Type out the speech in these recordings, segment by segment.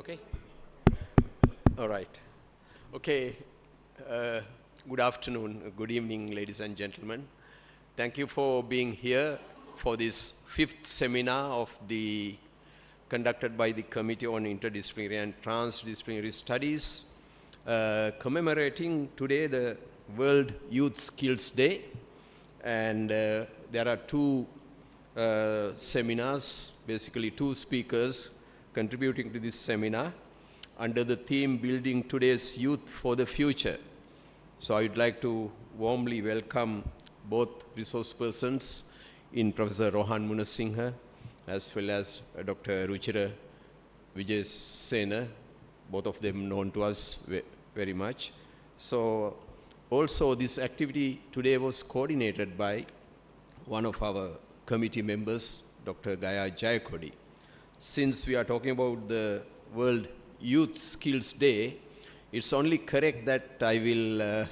Okay. All right. Okay. Good afternoon, good evening, ladies and gentlemen. Thank you for being here for this 5th seminar of the conducted by the Committee on Interdisciplinary and Transdisciplinary Studies, commemorating today the World Youth Skills Day. And there are two seminars, basically two speakers contributing to this seminar under the theme Building Today's Youth for the Future. So I would like to warmly welcome both resource persons in Professor Rohan Munasinghe as well as Dr. Ruchira Wijesena, both of them known to us very much. So also this activity today was coordinated by one of our committee members, Dr. Gaya Jayakodi. Since we are talking about the World Youth Skills Day, it's only correct that I will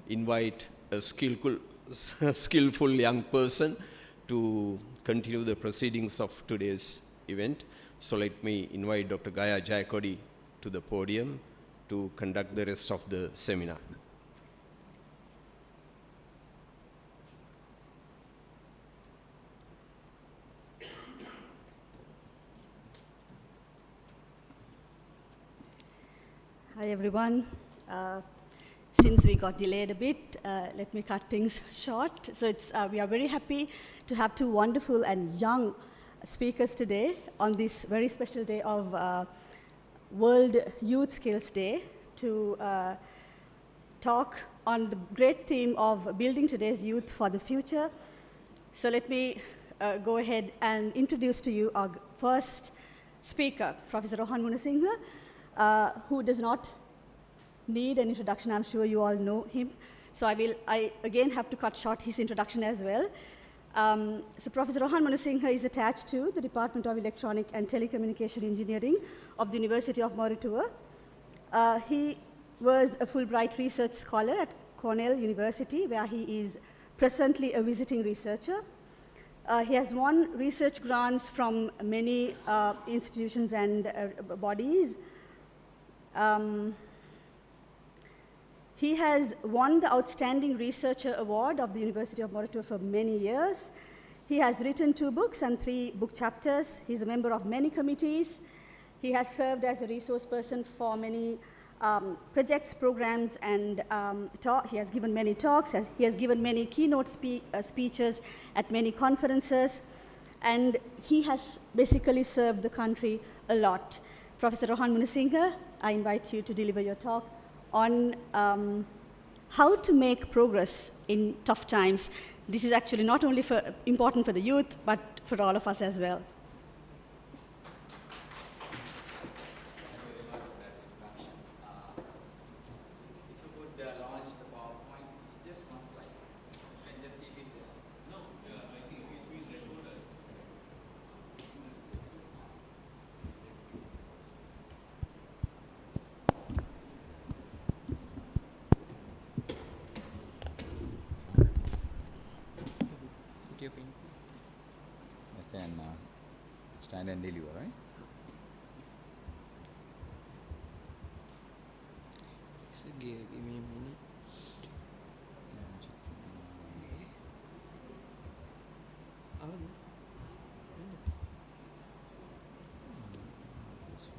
invite a skillful young person to continue the proceedings of today's event. So let me invite Dr. Gaya Jayakodi to the podium to conduct the rest of the seminar. Hi everyone. Since we got delayed a bit, let me cut things short. So we are very happy to have two wonderful and young speakers today on this very special day of World Youth Skills Day to talk on the great theme of building today's youth for the future. So let me go ahead and introduce to you our first speaker, Professor Rohan Munasinghe, who does not need an introduction. I'm sure you all know him. So I again have to cut short his introduction as well. So Professor Rohan Munasinghe is attached to the Department of Electronic and Telecommunication Engineering of the University of Moratuwa. He was a Fulbright research scholar at Cornell University, where he is presently a visiting researcher. He has won research grants from many institutions and bodies. He has won the Outstanding Researcher Award of the University of Moratuwa for many years. He has written 2 books and 3 book chapters. He's a member of many committees. He has served as a resource person for many projects, programs, and he has given many talks. He has given many keynote speeches at many conferences. And he has basically served the country a lot. Professor Rohan Munasinghe, I invite you to deliver your talk on how to make progress in tough times. This is actually not only important for the youth, but for all of us as well. Stand and deliver, right? So give me a minute. This one.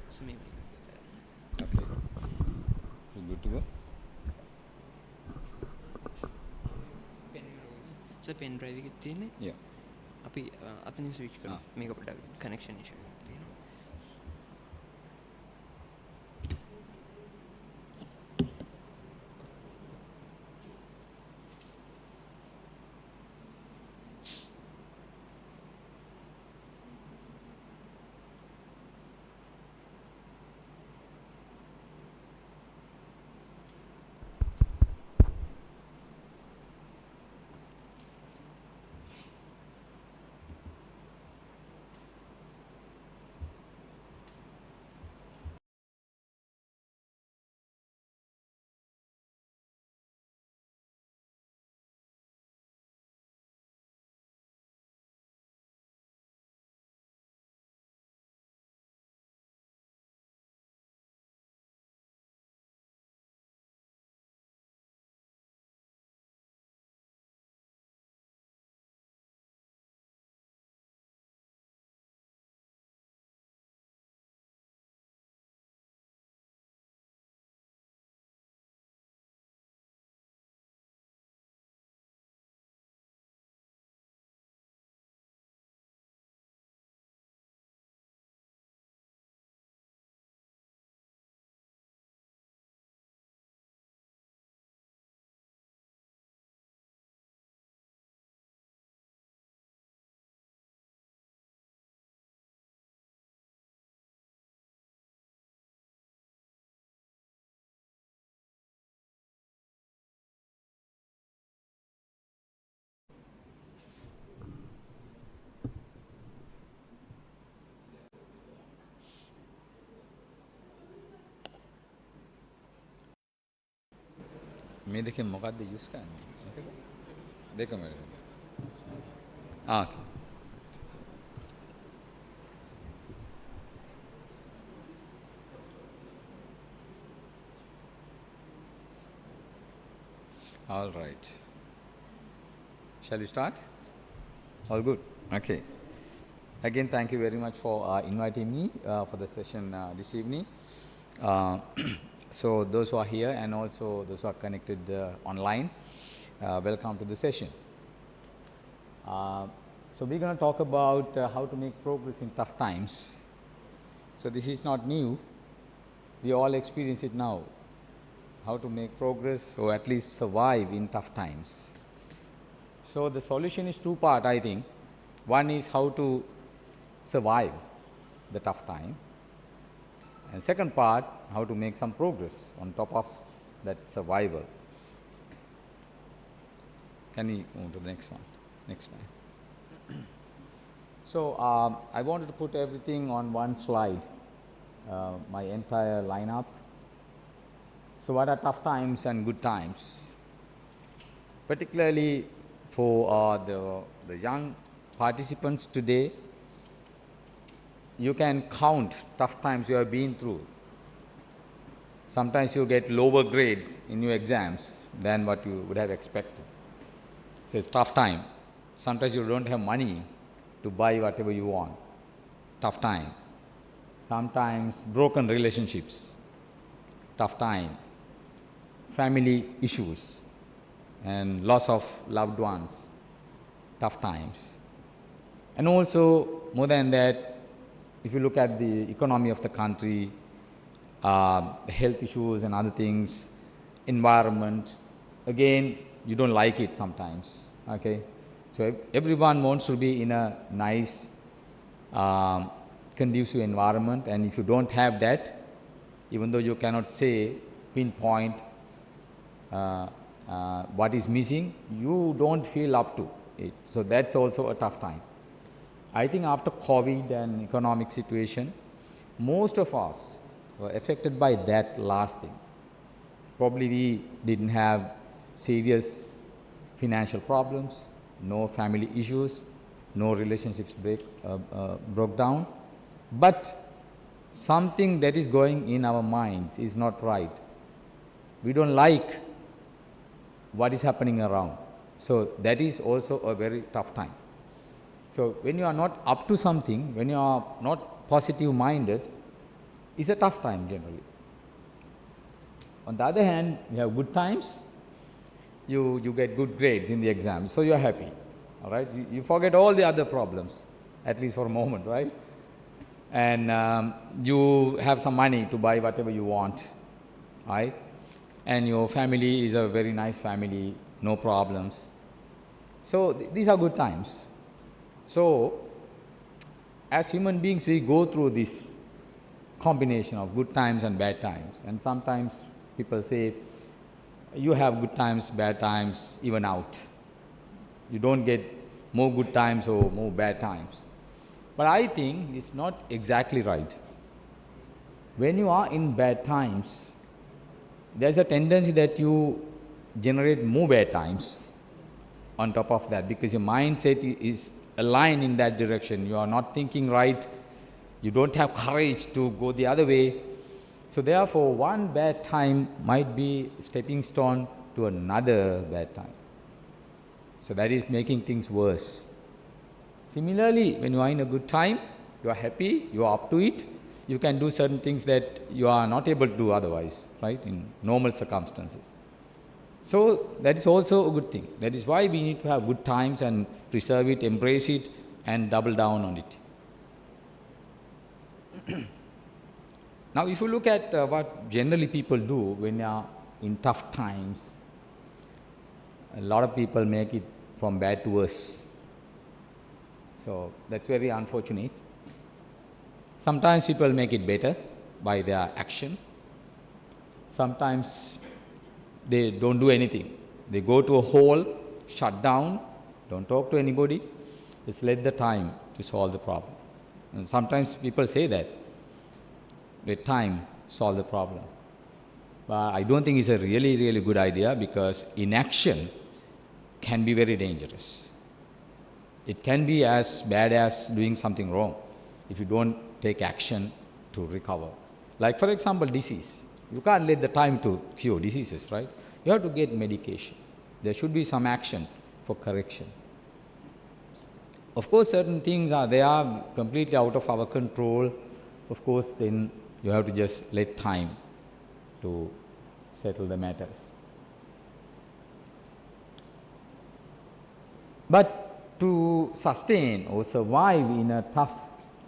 So maybe. Okay. You good to go? So pen drive එකේ තියෙන්නේ. Yeah. අපි අතනින් switch කරමු. මේක පොඩ්ඩක් connection issue එකක් තියෙනවා. මේ දෙකෙන් මොකක්ද යූස් කරන්නේ? ඕකේද? දෙකම වෙනවා. ඕකේ. All right. Shall we start? All good. Okay. Again, thank you very much for inviting me for the session this evening. So those who are here and also those who are connected online, welcome to the session. So we're going to talk about how to make progress in tough times. So this is not new. We all experience it now. How to make progress or at least survive in tough times. So the solution is two-part, I think. One is how to survive the tough time, and second part, how to make some progress on top of that survival. Can we move to the next one? Next slide. So I wanted to put everything on one slide, my entire lineup. So what are tough times and good times? Particularly for the young participants today, you can count tough times you have been through. Sometimes you get lower grades in your exams than what you would have expected. So it's tough time. Sometimes you don't have money to buy whatever you want. Tough time. Sometimes broken relationships. Tough time. Family issues and loss of loved ones. Tough times. And also, more than that, if you look at the economy of the country, health issues and other things, environment, again, you don't like it sometimes, okay? So everyone wants to be in a nice, conducive environment, and if you don't have that, even though you cannot say, pinpoint what is missing, you don't feel up to it. So that's also a tough time. I think after COVID and economic situation, most of us were affected by that last thing. Probably we didn't have serious financial problems, no family issues, no relationships broke down, but something that is going in our minds is not right. We don't like what is happening around. So that is also a very tough time. So when you are not up to something, when you are not positive minded, it's a tough time generally. On the other hand, you have good times, you get good grades in the exam, so you are happy, all right? You forget all the other problems, at least for a moment, right? And you have some money to buy whatever you want, right? And your family is a very nice family, no problems. So these are good times. So as human beings, we go through this combination of good times and bad times. And sometimes people say, you have good times, bad times, even out. You don't get more good times or more bad times. But I think it's not exactly right. When you are in bad times, there's a tendency that you generate more bad times on top of that, because your mindset is aligned in that direction. You are not thinking right. You don't have courage to go the other way. So therefore, one bad time might be stepping stone to another bad time. So that is making things worse. Similarly, when you are in a good time, you are happy, you are up to it, you can do certain things that you are not able to do otherwise, right, in normal circumstances. So that is also a good thing. That is why we need to have good times and preserve it, embrace it, and double down on it. Now, if you look at what generally people do when they are in tough times, a lot of people make it from bad to worse. So that's very unfortunate. Sometimes people make it better by their action. Sometimes they don't do anything. They go to a hole, shut down, don't talk to anybody, just let the time to solve the problem. And sometimes people say that, let time solve the problem. But I don't think it's a really, really good idea, because inaction can be very dangerous. It can be as bad as doing something wrong if you don't take action to recover. Like, for example, disease. You can't let the time to cure diseases, right? You have to get medication. There should be some action for correction. Of course, certain things they are completely out of our control. Of course, then you have to just let time to settle the matters. But to sustain or survive in a tough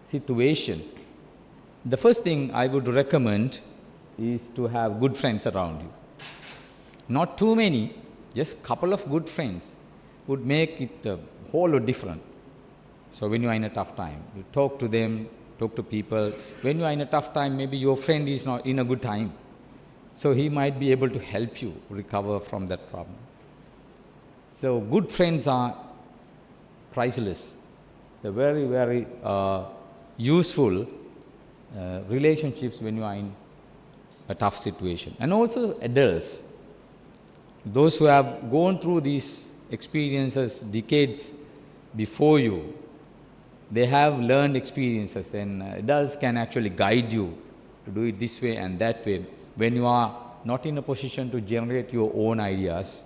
situation, the first thing I would recommend is to have good friends around you. Not too many, just couple of good friends would make it a whole lot different. So when you are in a tough time, you talk to them, talk to people. When you are in a tough time, maybe your friend is not in a good time. So he might be able to help you recover from that problem. So good friends are priceless. They're very, very useful relationships when you are in a tough situation. And also adults, those who have gone through these experiences decades before you, they have learned experiences, and adults can actually guide you to do it this way and that way when you are not in a position to generate your own ideas.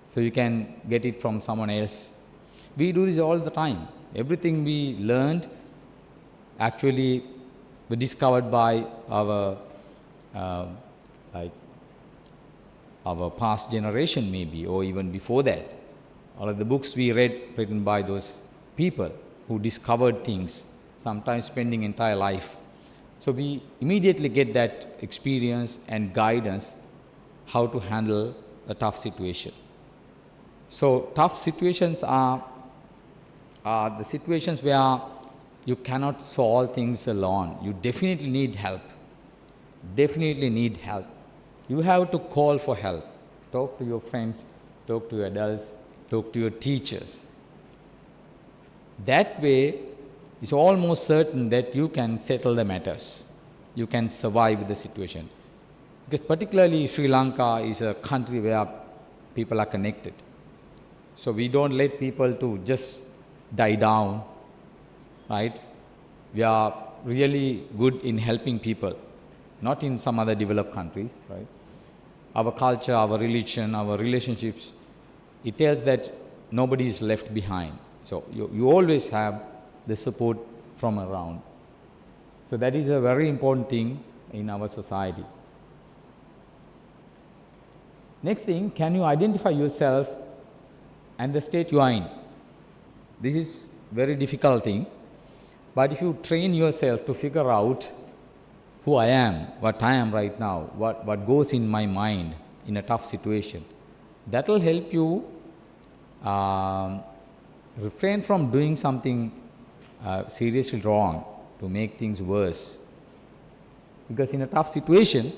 So you can get it from someone else. We do this all the time. Everything we learned actually were discovered by our our past generation maybe, or even before that. All of the books we read written by those people who discovered things, sometimes spending entire life. So we immediately get that experience and guidance how to handle a tough situation. So tough situations are the situations where you cannot solve things alone. You definitely need help. Definitely need help. You have to call for help. Talk to your friends, talk to your adults, talk to your teachers. That way, it's almost certain that you can settle the matters. You can survive the situation. Because particularly Sri Lanka is a country where people are connected. So we don't let people to just die down, right? We are really good in helping people, not in some other developed countries, right? Our culture, our religion, our relationships, it tells that nobody is left behind. So you always have the support from around. So that is a very important thing in our society. Next thing, can you identify yourself and the state you are in? This is very difficult thing, but if you train yourself to figure out who I am, what I am right now, what goes in my mind in a tough situation, that will help you refrain from doing something seriously wrong to make things worse. Because in a tough situation,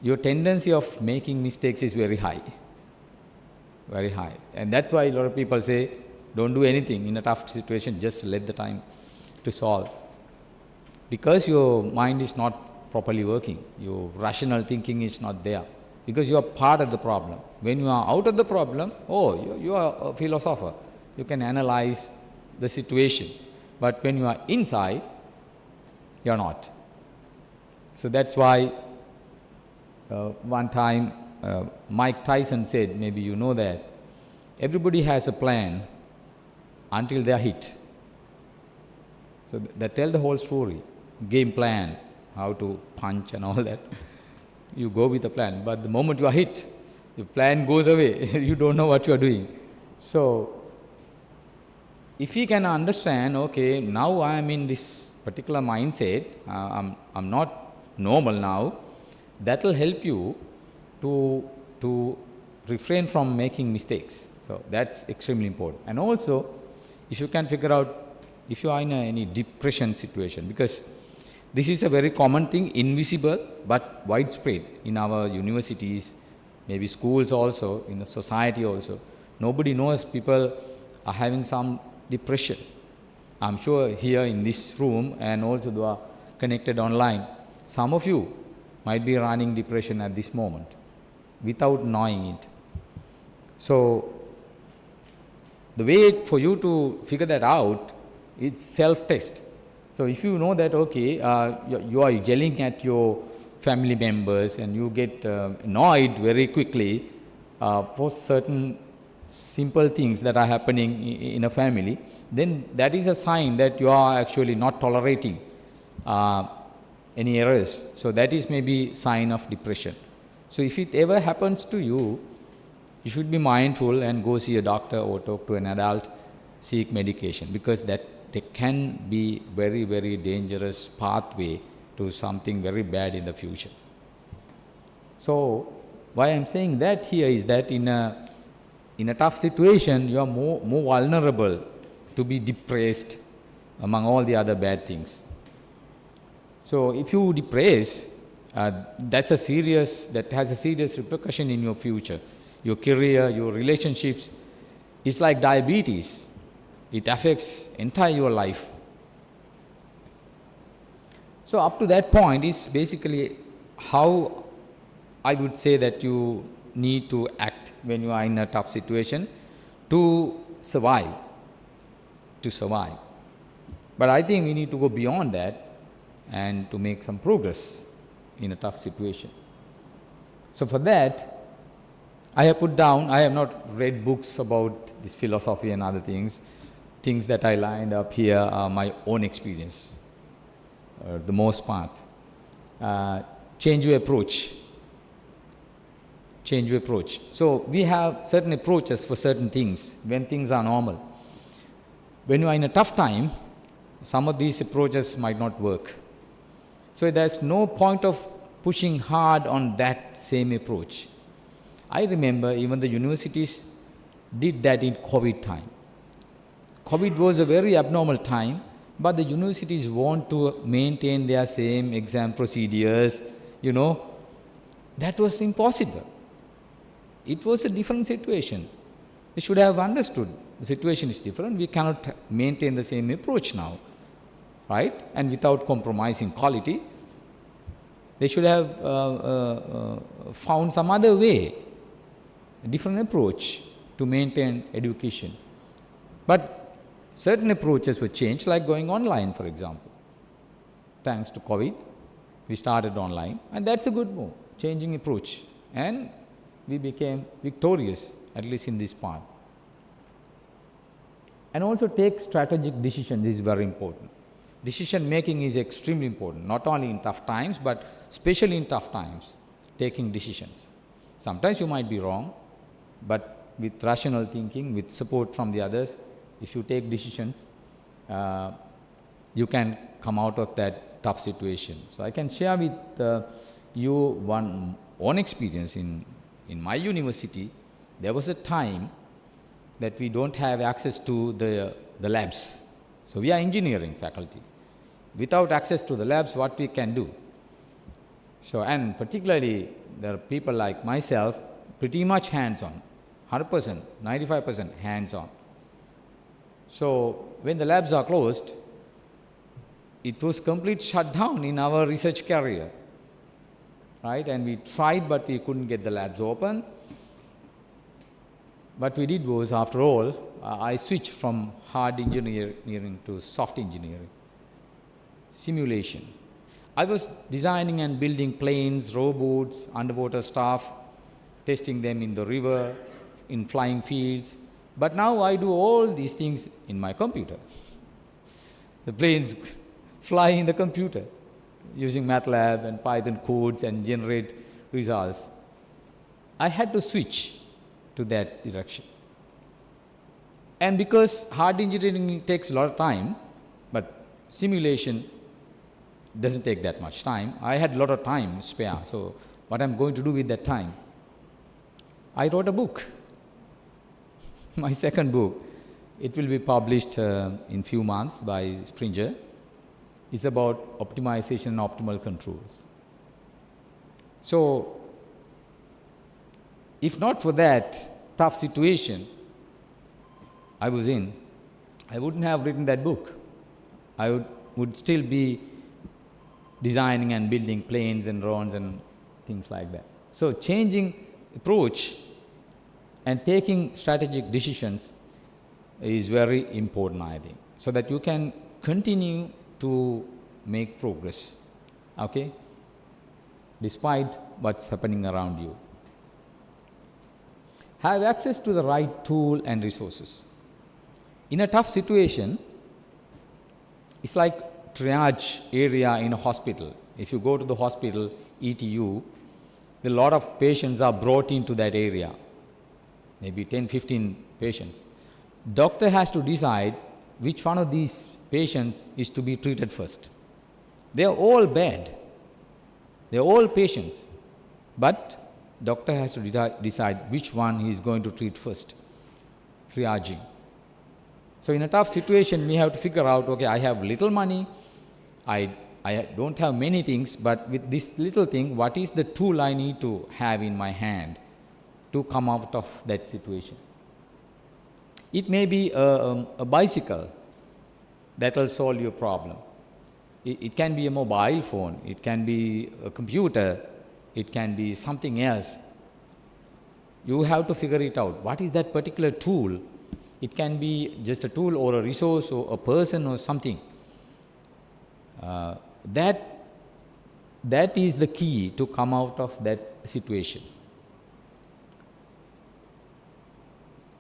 your tendency of making mistakes is very high. Very high. And that's why a lot of people say, don't do anything in a tough situation, just let the time to solve. Because your mind is not properly working, your rational thinking is not there. Because you are part of the problem. When you are out of the problem, you are a philosopher. You can analyze the situation. But when you are inside, you are not. So that's why one time Mike Tyson said, maybe you know that, everybody has a plan until they are hit. So that tell the whole story. Game plan, how to punch and all that. You go with a plan, but the moment you are hit, your plan goes away. You don't know what you are doing. So if you can understand, okay, now I am in this particular mindset, I'm not normal now, that will help you to refrain from making mistakes. So that's extremely important. And also, if you can figure out if you are in any depression situation, because this is a very common thing, invisible but widespread in our universities, maybe schools also, in the society also. Nobody knows people are having some depression. I'm sure here in this room and also who are connected online, some of you might be running depression at this moment without knowing it. So the way for you to figure that out is self-test. So if you know that, okay, you are yelling at your family members and you get annoyed very quickly for certain simple things that are happening in a family, then that is a sign that you are actually not tolerating any errors. So that is maybe sign of depression. So if it ever happens to you, you should be mindful and go see a doctor or talk to an adult, seek medication, because that can be very, very dangerous pathway to something very bad in the future. So why I'm saying that here is that in a tough situation, you are more vulnerable to be depressed among all the other bad things. So if you depress, that has a serious repercussion in your future. Your career, your relationships. It's like diabetes. It affects entire your life. So up to that point is basically how I would say that you need to act when you are in a tough situation to survive. But I think we need to go beyond that and to make some progress in a tough situation. So for that, I have not read books about this philosophy and other things. Things that I lined up here are my own experience, the most part. Change your approach. So we have certain approaches for certain things when things are normal. When you are in a tough time, some of these approaches might not work. So there's no point of pushing hard on that same approach. I remember even the universities did that in COVID time. COVID was a very abnormal time, but the universities want to maintain their same exam procedures, That was impossible. It was a different situation. They should have understood the situation is different. We cannot maintain the same approach now, right? And without compromising quality, they should have found some other way, a different approach to maintain education. But certain approaches were changed, like going online, for example. Thanks to COVID, we started online, and that's a good move, changing approach. And we became victorious, at least in this part. And also take strategic decisions is very important. Decision making is extremely important, not only in tough times, but especially in tough times, taking decisions. Sometimes you might be wrong, but with rational thinking, with support from the others, if you take decisions, you can come out of that tough situation. So I can share with you one own experience. In my university, there was a time that we don't have access to the labs. So we are engineering faculty. Without access to the labs, what we can do? So, and particularly there are people like myself, pretty much hands-on, 100%, 95% hands-on. So when the labs are closed, it was complete shutdown in our research career, right? And we tried, but we couldn't get the labs open. What we did was, after all, I switched from hard engineering to soft engineering, simulation. I was designing and building planes, robots, underwater stuff, testing them in the river, in flying fields. But now I do all these things in my computer. The planes fly in the computer using MATLAB and Python codes and generate results. I had to switch to that direction. And because hard engineering takes a lot of time, but simulation doesn't take that much time, I had a lot of time spare. So what I'm going to do with that time? I wrote a book, my second book. It will be published in few months by Springer. It's about optimization and optimal controls. So if not for that tough situation I was in, I wouldn't have written that book. I would still be designing and building planes and drones and things like that. So changing approach and taking strategic decisions is very important, I think, so that you can continue to make progress, okay, despite what's happening around you. Have access to the right tool and resources. In a tough situation, it's like triage area in a hospital. If you go to the hospital, ETU, a lot of patients are brought into that area, maybe 10, 15 patients. Doctor has to decide which one of these patients is to be treated first. They are all bad. They are all patients. But doctor has to decide which one he is going to treat first. Triaging. So in a tough situation, we have to figure out, okay, I have little money, I don't have many things, but with this little thing, what is the tool I need to have in my hand to come out of that situation? It may be a bicycle that will solve your problem. It can be a mobile phone, it can be a computer, it can be something else. You have to figure it out. What is that particular tool? It can be just a tool or a resource or a person or something. That is the key to come out of that situation.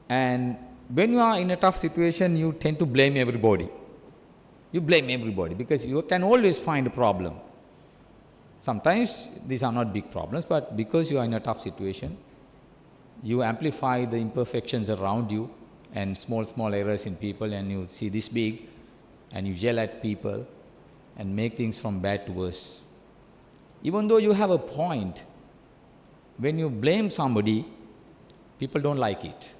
And when you are in a tough situation, you tend to blame everybody. You blame everybody because you can always find a problem. Sometimes these are not big problems, but because you are in a tough situation, you amplify the imperfections around you and small errors in people, and you see this big, and you yell at people and make things from bad to worse. Even though you have a point, when you blame somebody, people don't like it.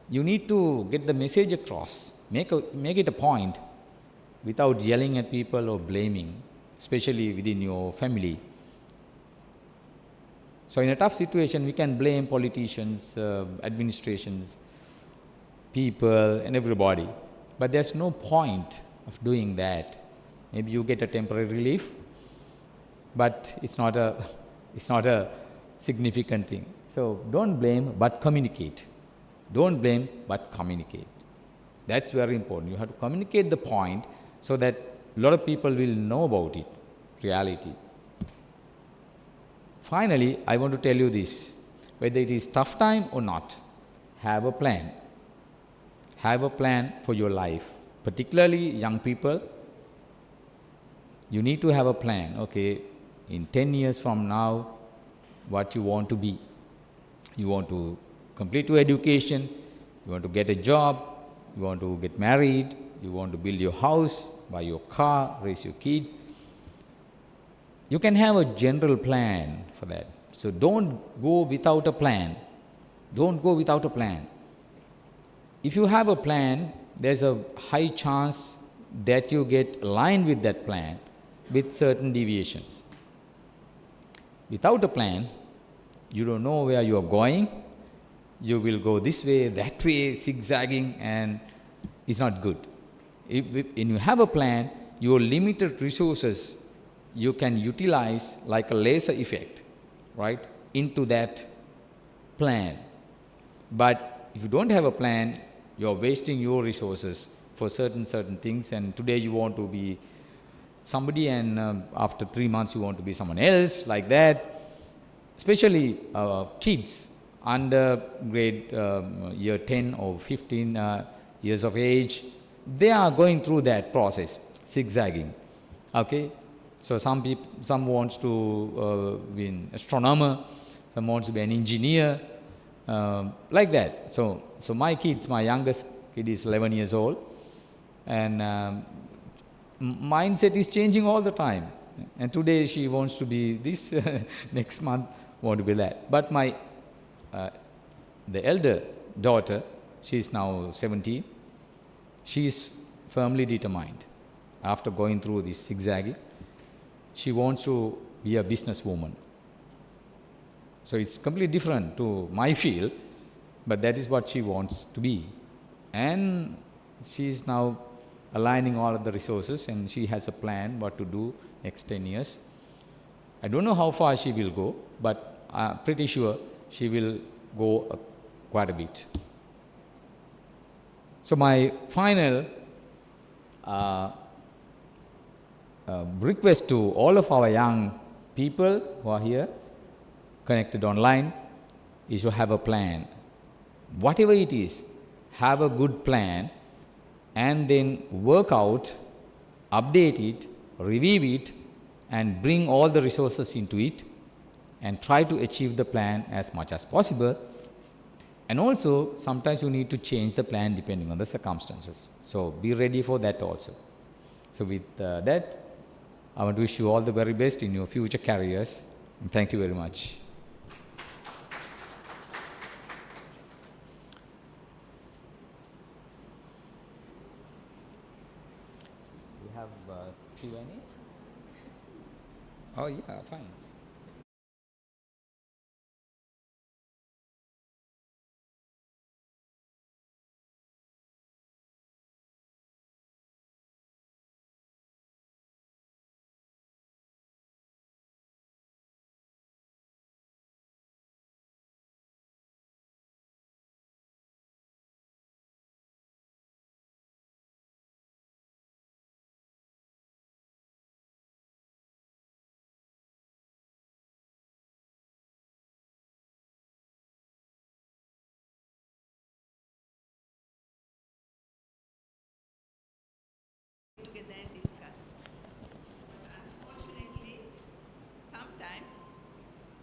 You need to get the message across, make it a point without yelling at people or blaming, especially within your family. So in a tough situation, we can blame politicians, administrations, people and everybody, but there's no point of doing that. Maybe you get a temporary relief, but it's not a significant thing. So don't blame, but communicate. Don't blame, but communicate. That's very important. You have to communicate the point so that a lot of people will know about it, reality. Finally, I want to tell you this, whether it is tough time or not, have a plan. Have a plan for your life, particularly young people. You need to have a plan, okay, in 10 years from now, what you want to be. You want to complete your education, you want to get a job, you want to get married, you want to build your house, buy your car, raise your kids. You can have a general plan for that. So don't go without a plan. Don't go without a plan. If you have a plan, there's a high chance that you get aligned with that plan with certain deviations. Without a plan, you don't know where you are going. You will go this way, that way, zigzagging, and it's not good. When you have a plan, your limited resources you can utilize like a laser effect, right, into that plan. But if you don't have a plan, you're wasting your resources for certain things, and today you want to be somebody, and after 3 months you want to be someone else, like that. Especially kids under grade year 10 or 15 years of age, they are going through that process, zigzagging, okay. So some wants to be an astronomer, some wants to be an engineer, like that. So my youngest kid is 11 years old, and mindset is changing all the time. And today she wants to be this, next month want to be that. But the elder daughter, she is now 17, she is firmly determined. After going through this zigzagging, she wants to be a businesswoman. So it's completely different to my field, but that is what she wants to be. And she is now aligning all of the resources, and she has a plan what to do next 10 years. I don't know how far she will go, but I'm pretty sure she will go quite a bit. So my final request to all of our young people who are here, connected online, is to have a plan. Whatever it is, have a good plan and then work out, update it, review it, and bring all the resources into it and try to achieve the plan as much as possible. And also, sometimes you need to change the plan depending on the circumstances. So be ready for that also. So with that, I want to wish you all the very best in your future careers. And thank you very much. We have Q&A? Oh yeah, fine. Together and discuss. Unfortunately, sometimes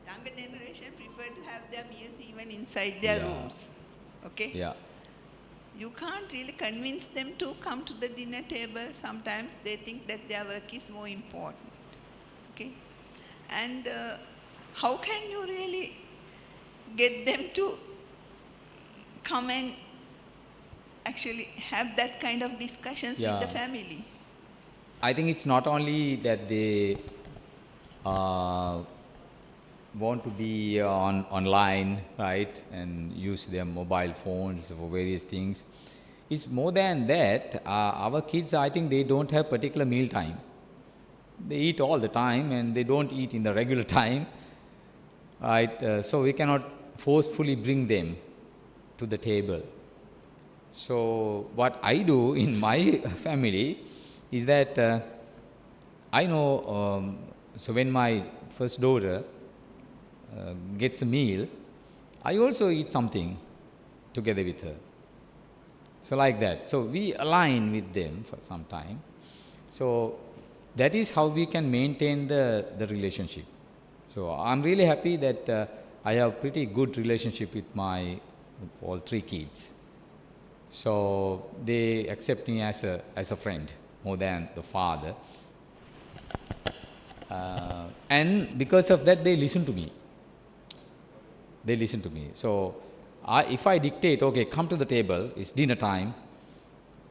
younger generation prefer to have their meals even inside their rooms. Okay? Yeah. You can't really convince them to come to the dinner table. Sometimes they think that their work is more important. Okay? And how can you really get them to come and actually have that kind of discussions with the family? I think it's not only that they want to be online, right, and use their mobile phones for various things. It's more than that. Our kids, I think they don't have particular meal time. They eat all the time and they don't eat in the regular time, right? So we cannot forcefully bring them to the table. So what I do in my family is that I know, so when my first daughter gets a meal, I also eat something together with her. So like that. So we align with them for some time. So that is how we can maintain the relationship. So I'm really happy that I have pretty good relationship with my all three kids. So they accept me as a friend more than the father. And because of that, they listen to me. They listen to me. So if I dictate, okay, come to the table, it's dinner time,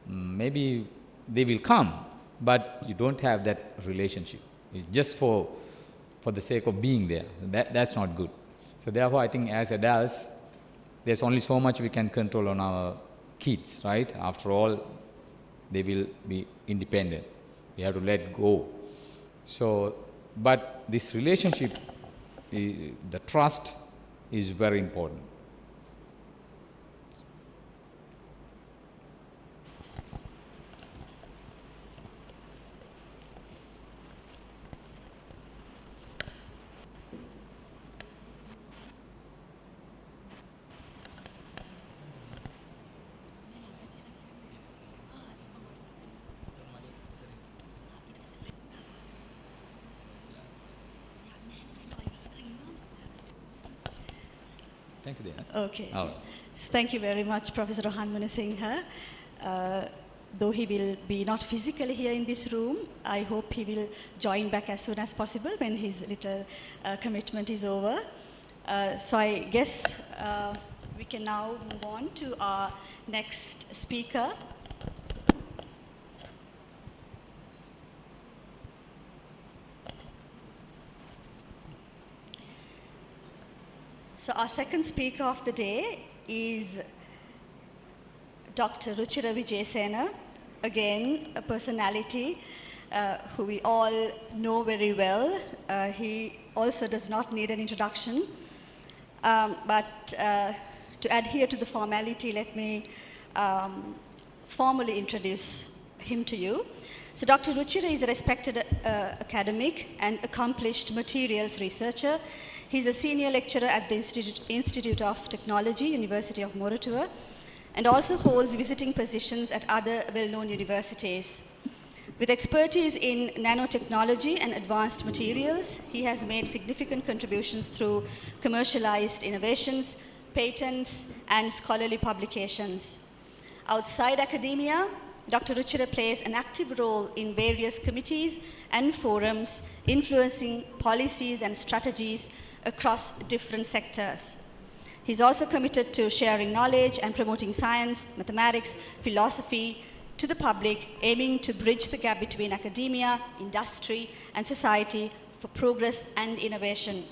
maybe they will come, but you don't have that relationship. It's just for the sake of being there. That's not good. So therefore, I think as adults, there's only so much we can control on our kids, right? After all, they will be independent. We have to let go. So, but this relationship, the trust is very important. Thank you, Dana. Okay. Oh. Thank you very much, Professor Rohan Munasinghe. Though he will be not physically here in this room, I hope he will join back as soon as possible when his little commitment is over. So I guess we can now move on to our next speaker. So our second speaker of the day is Dr. Ruchira Wijesena, again a personality who we all know very well. He also does not need an introduction. But to adhere to the formality, let me formally introduce him to you. So Dr. Ruchira is a respected academic and accomplished materials researcher. He's a senior lecturer at the Institute of Technology, University of Moratuwa, and also holds visiting positions at other well-known universities. With expertise in nanotechnology and advanced materials, he has made significant contributions through commercialized innovations, patents, and scholarly publications. Outside academia, Dr. Ruchira plays an active role in various committees and forums, influencing policies and strategies across different sectors. He's also committed to sharing knowledge and promoting science, mathematics, philosophy to the public, aiming to bridge the gap between academia, industry, and society for progress and innovation.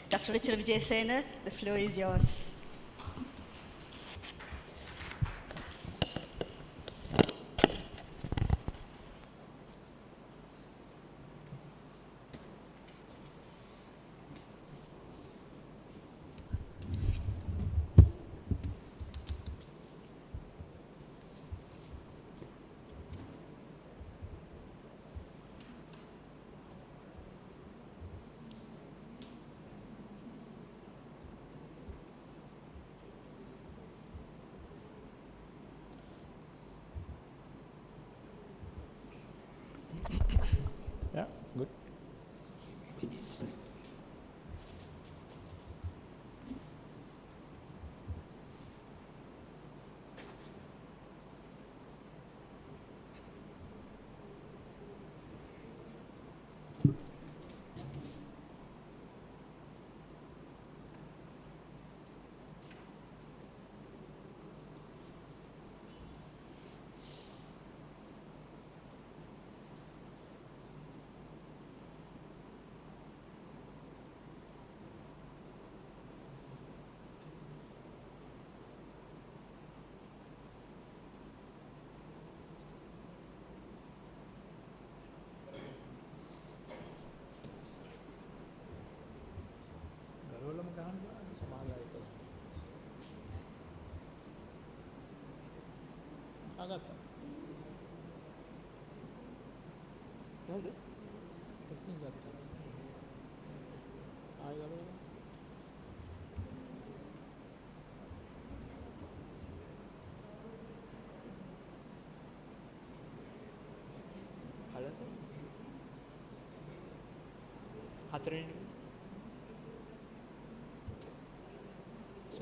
Dr. Ruchira Wijesena, the floor is yours. Yeah, good.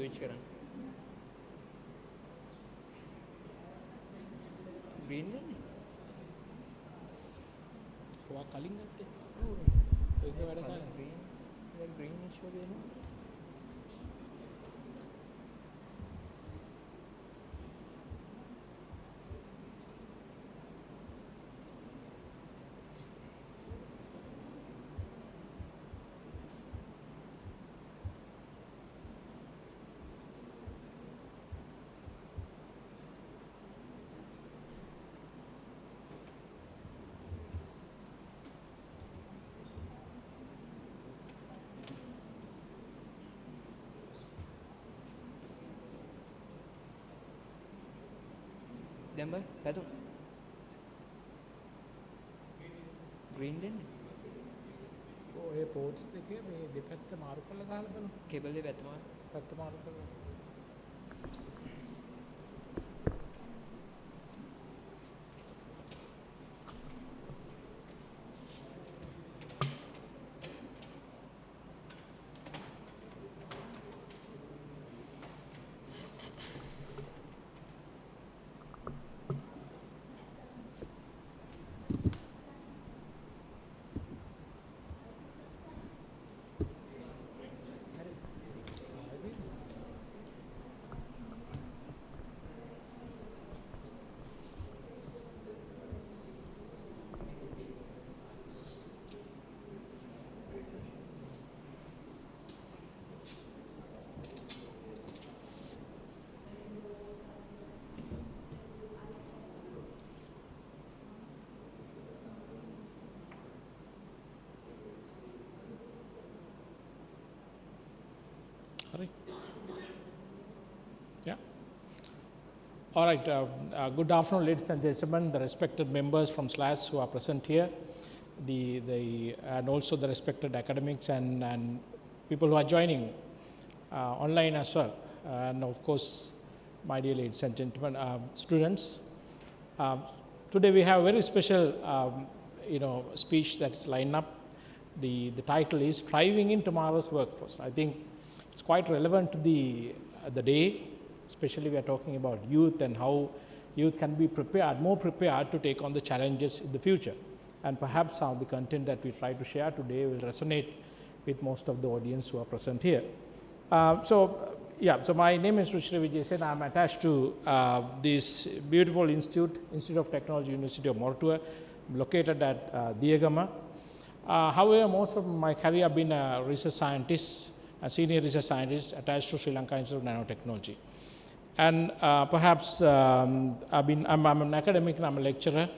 switch කරන්න. green දෙන්නේ. ඔයා කලින් ගත්තේ. ඔව්. ඒක වැඩ කරන්නේ. green. දැන් green issue දෙනවා. දැන් බයි පැතුම් green දෙන්නේ. ඔය පෝට්ස් දෙකේ මේ දෙපැත්ත මාරු කරලා ගහලා බලමු. කේබල් දෙක පැත්ත මාරු. පැත්ත මාරු කරලා. Transdisciplinary? Yeah. All right. Good afternoon, ladies and gentlemen, the respected members from SLAAS who are present here, and also the respected academics and people who are joining online as well, and of course, my dear ladies and gentlemen, students. Today we have a very special, speech that's lined up. The title is "Thriving in Tomorrow's Workforce." I think it's quite relevant to the day, especially we are talking about youth and how youth can be more prepared to take on the challenges in the future. And perhaps some of the content that we try to share today will resonate with most of the audience who are present here. So my name is Ruchira Wijesena. I'm attached to this beautiful Institute of Technology, University of Moratuwa, located at Diagama. However, most of my career I've been a research scientist, a senior research scientist attached to Sri Lanka Institute of Nanotechnology. And perhaps I'm an academic and I'm a lecturer.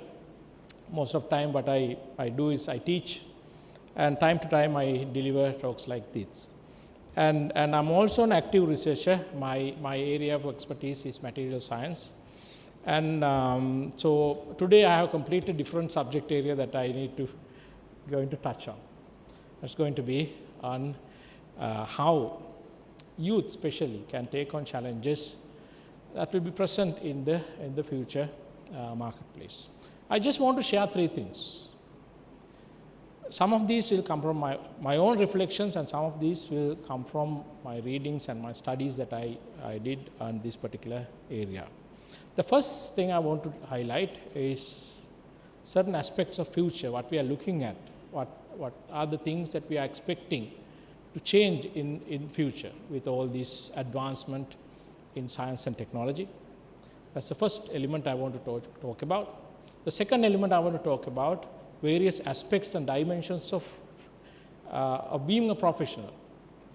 Most of the time what I do is I teach, and time to time I deliver talks like this. And I'm also an active researcher. My area of expertise is material science. And so today I have completely different subject area that I need to going to touch on. It's going to be on how youth especially can take on challenges that will be present in the future marketplace. I just want to share 3 things. Some of these will come from my own reflections, and some of these will come from my readings and my studies that I did on this particular area. The first thing I want to highlight is certain aspects of future, what we are looking at, what are the things that we are expecting to change in future with all this advancement in science and technology. That's the first element I want to talk about. The second element I want to talk about various aspects and dimensions of being a professional,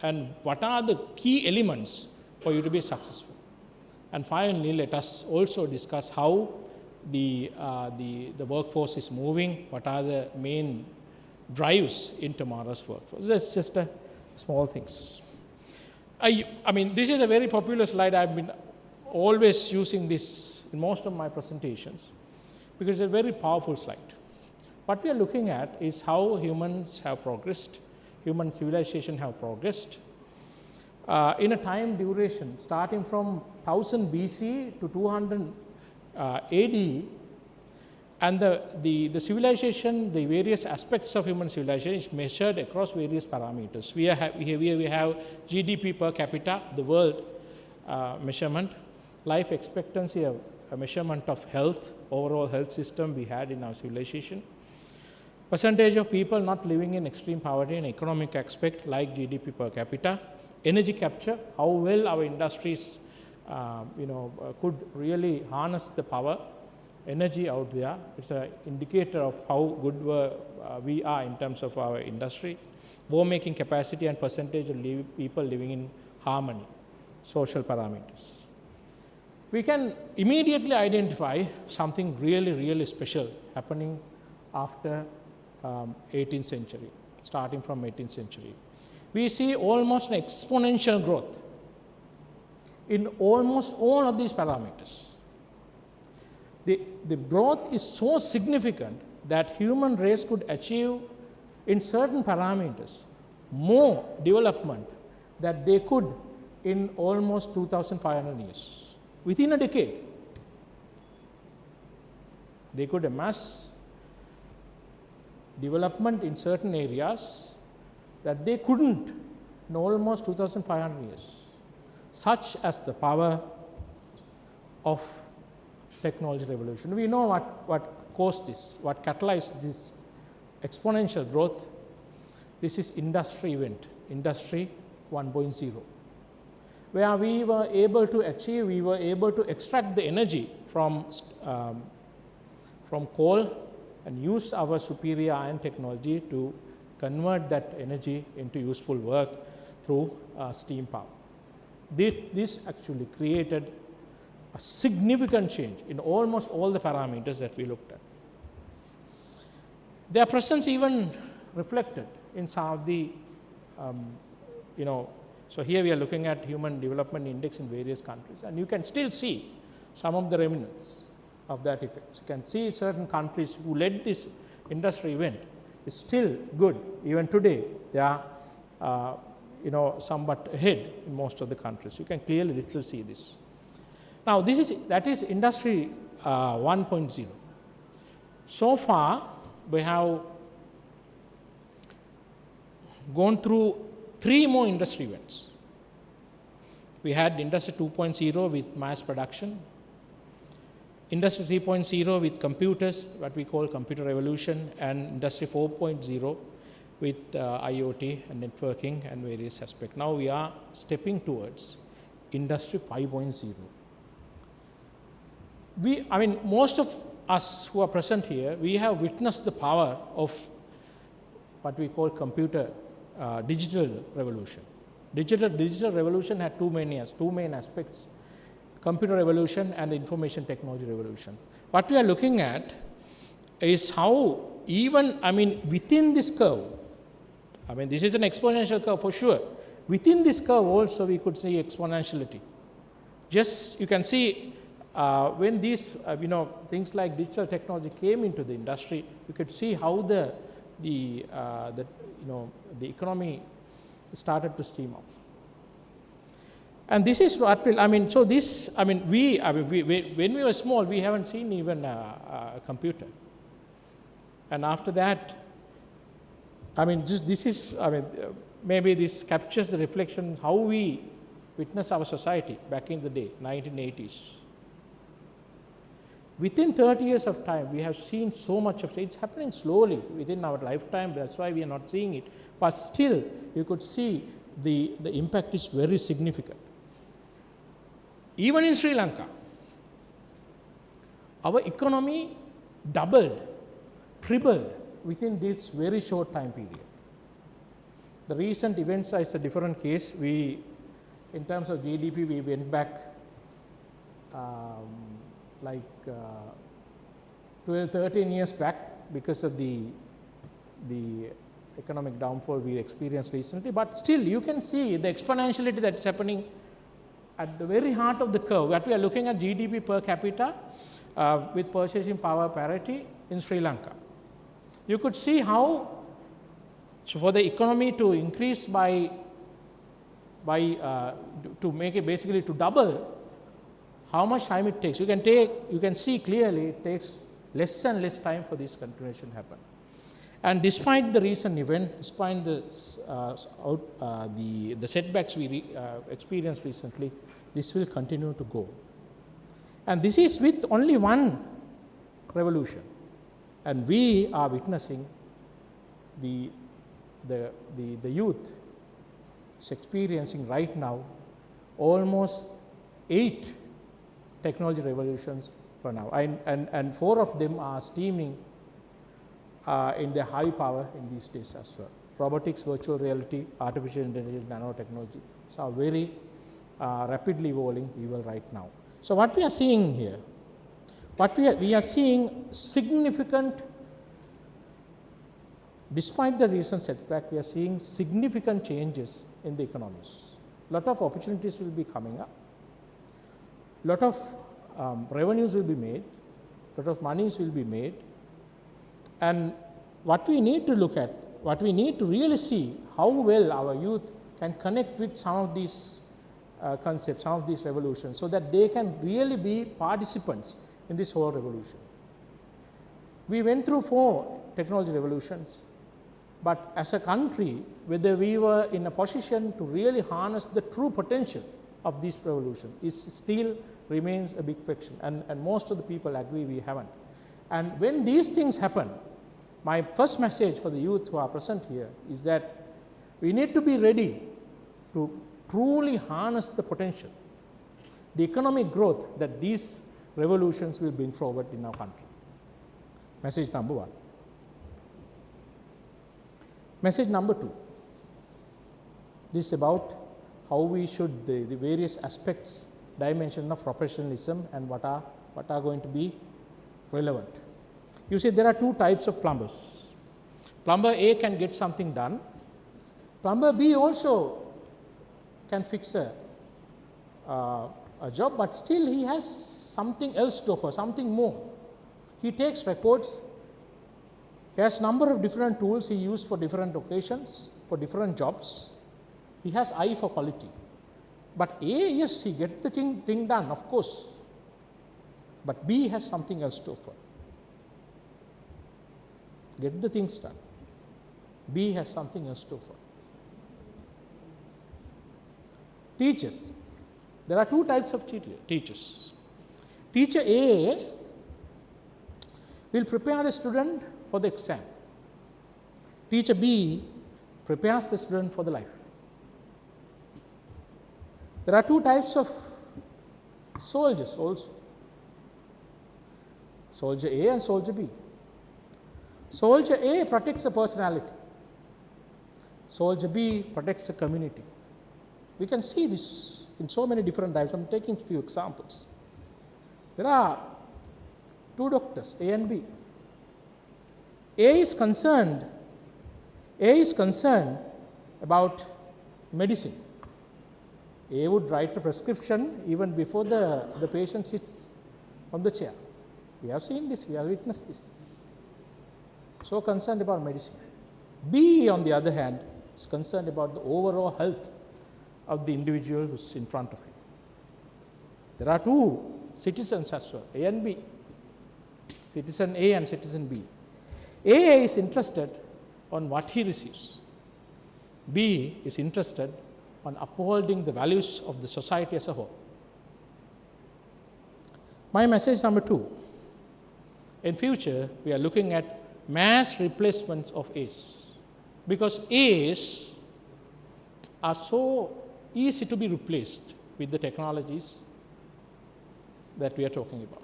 and what are the key elements for you to be successful. And finally, let us also discuss how the workforce is moving, what are the main drives in tomorrow's workforce. That's just a small things. I mean, this is a very popular slide. I've been always using this in most of my presentations because it's a very powerful slide. What we are looking at is how humans have progressed, human civilization have progressed in a time duration starting from 1000 BC to 200 AD, and the civilization, the various aspects of human civilization is measured across various parameters. We have GDP per capita, the world measurement, life expectancy, a measurement of health, overall health system we had in our civilization, percentage of people not living in extreme poverty, and economic aspect like GDP per capita, energy capture, how well our industries could really harness the power, energy out there. It's an indicator of how good we are in terms of our industry, war-making capacity, and percentage of people living in harmony, social parameters. We can immediately identify something really, really special happening after 18th century, starting from 18th century. We see almost an exponential growth in almost all of these parameters. The growth is so significant that human race could achieve in certain parameters more development that they could in almost 2,500 years. Within a decade, they could amass development in certain areas that they couldn't in almost 2,500 years, such as the power of technology revolution. We know what caused this, what catalyzed this exponential growth. This is industry event, Industry 1.0, where we were able to extract the energy from coal and use our superior iron technology to convert that energy into useful work through steam power. This actually created a significant change in almost all the parameters that we looked at. Their presence even reflected in some of the So here we are looking at Human Development Index in various countries, and you can still see some of the remnants of that effect. You can see certain countries who led this industry event is still good. Even today, they are somewhat ahead in most of the countries. You can clearly literally see this. Now, that is Industry 1.0. So far, we have gone through 3 more industry events. We had Industry 2.0 with mass production, Industry 3.0 with computers, what we call computer revolution, and Industry 4.0 with IoT and networking and various aspects. Now we are stepping towards Industry 5.0. Most of us who are present here, we have witnessed the power of what we call digital revolution. Digital revolution had two main aspects: computer revolution and the information technology revolution. What we are looking at is how even, within this curve, this is an exponential curve for sure. Within this curve also we could see exponentiality. Just, you can see when these, things like digital technology came into the industry, you could see how the economy started to steam up. And this is what will, when we were small, we haven't seen even a computer. And after that, maybe this captures the reflection how we witness our society back in the day, 1980s. Within 30 years of time, we have seen so much of it. It's happening slowly within our lifetime. That's why we are not seeing it. But still, you could see the impact is very significant. Even in Sri Lanka, our economy doubled, tripled within this very short time period. The recent events is a different case. In terms of GDP, we went back 12, 13 years back because of the economic downfall we experienced recently. But still, you can see the exponentiality that's happening at the very heart of the curve. What we are looking at GDP per capita with purchasing power parity in Sri Lanka. You could see how, so for the economy to increase to make it basically to double, how much time it takes. You can see clearly it takes less and less time for this continuation to happen. And despite the recent event, despite the setbacks we experienced recently, this will continue to go. And this is with only one revolution. And we are witnessing the youth is experiencing right now almost 8 technology revolutions for now. And 4 of them are steaming in their high power in these days as well. Robotics, virtual reality, artificial intelligence, nanotechnology. So are very rapidly evolving even right now. So what we are seeing here, we are seeing significant, despite the recent setback, we are seeing significant changes in the economies. A lot of opportunities will be coming up. A lot of revenues will be made. A lot of monies will be made. And what we need to look at, what we need to really see, how well our youth can connect with some of these concepts, some of these revolutions, so that they can really be participants in this whole revolution. We went through 4 technology revolutions, but as a country, whether we were in a position to really harness the true potential of this revolution still remains a big question, and most of the people agree we haven't. And when these things happen, my first message for the youth who are present here is that we need to be ready to truly harness the potential, the economic growth that these revolutions will bring forward in our country. Message number 1. Message number 2. This is about how we should, the various aspects, dimension of professionalism and what are going to be relevant. You see, there are 2 types of plumbers. Plumber A can get something done. Plumber B also can fix a job, but still he has something else to offer, something more. He takes records. He has number of different tools he uses for different occasions, for different jobs. He has eye for quality. But A, yes, he gets the thing done, of course. But B has something else to offer. Get the things done. B has something else to offer. Teachers. There are two types of teachers. Teacher A will prepare the student for the exam. Teacher B prepares the student for the life. There are two types of soldiers also. Soldier A and soldier B. Soldier A protects a personality. Soldier B protects a community. We can see this in so many different types. I'm taking a few examples. There are two doctors, A and B. A is concerned about medicine. A would write a prescription even before the patient sits on the chair. We have seen this, we have witnessed this. So concerned about medicine. B, on the other hand, is concerned about the overall health of the individual who's in front of him. There are two citizens as well, A and B. Citizen A and citizen B. A is interested on what he receives. B is interested on upholding the values of the society as a whole. My message number 2. In future, we are looking at mass replacements of A's, because A's are so easy to be replaced with the technologies that we are talking about.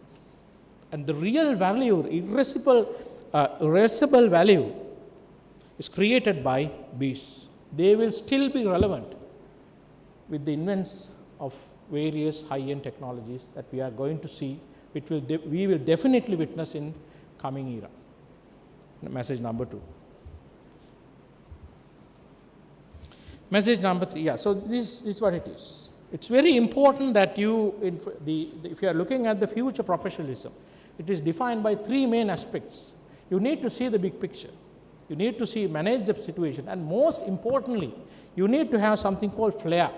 And the real value, irreversible value is created by B's. They will still be relevant with the invents of various high-end technologies that we are going to see, which we will definitely witness in coming era. Message number 2. Message number 3. Yeah, so this is what it is. It's very important that you, if you are looking at the future professionalism, it is defined by 3 main aspects. You need to see the big picture. You need to manage the situation, and most importantly, you need to have something called flair.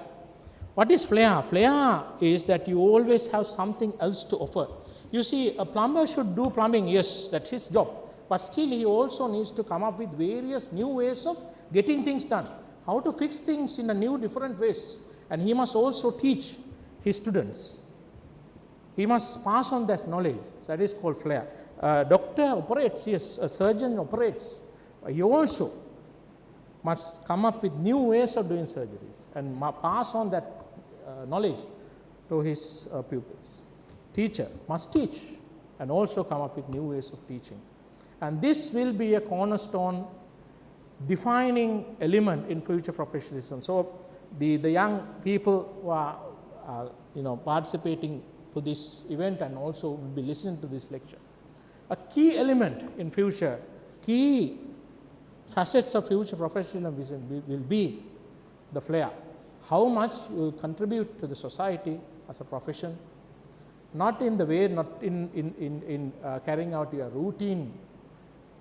What is flair? Flair is that you always have something else to offer. You see, a plumber should do plumbing, yes, that's his job, but still he also needs to come up with various new ways of getting things done, how to fix things in a new different ways, and he must also teach his students. He must pass on that knowledge. That is called flair. A doctor operates, yes, a surgeon operates. He also must come up with new ways of doing surgeries and pass on that knowledge to his pupils. Teacher must teach and also come up with new ways of teaching. And this will be a cornerstone defining element in future professionalism. So the young people who are participating to this event and also will be listening to this lecture, a key element in future, key facets of future professionalism will be the flair. How much you will contribute to the society as a profession, not in the way, not in carrying out your routine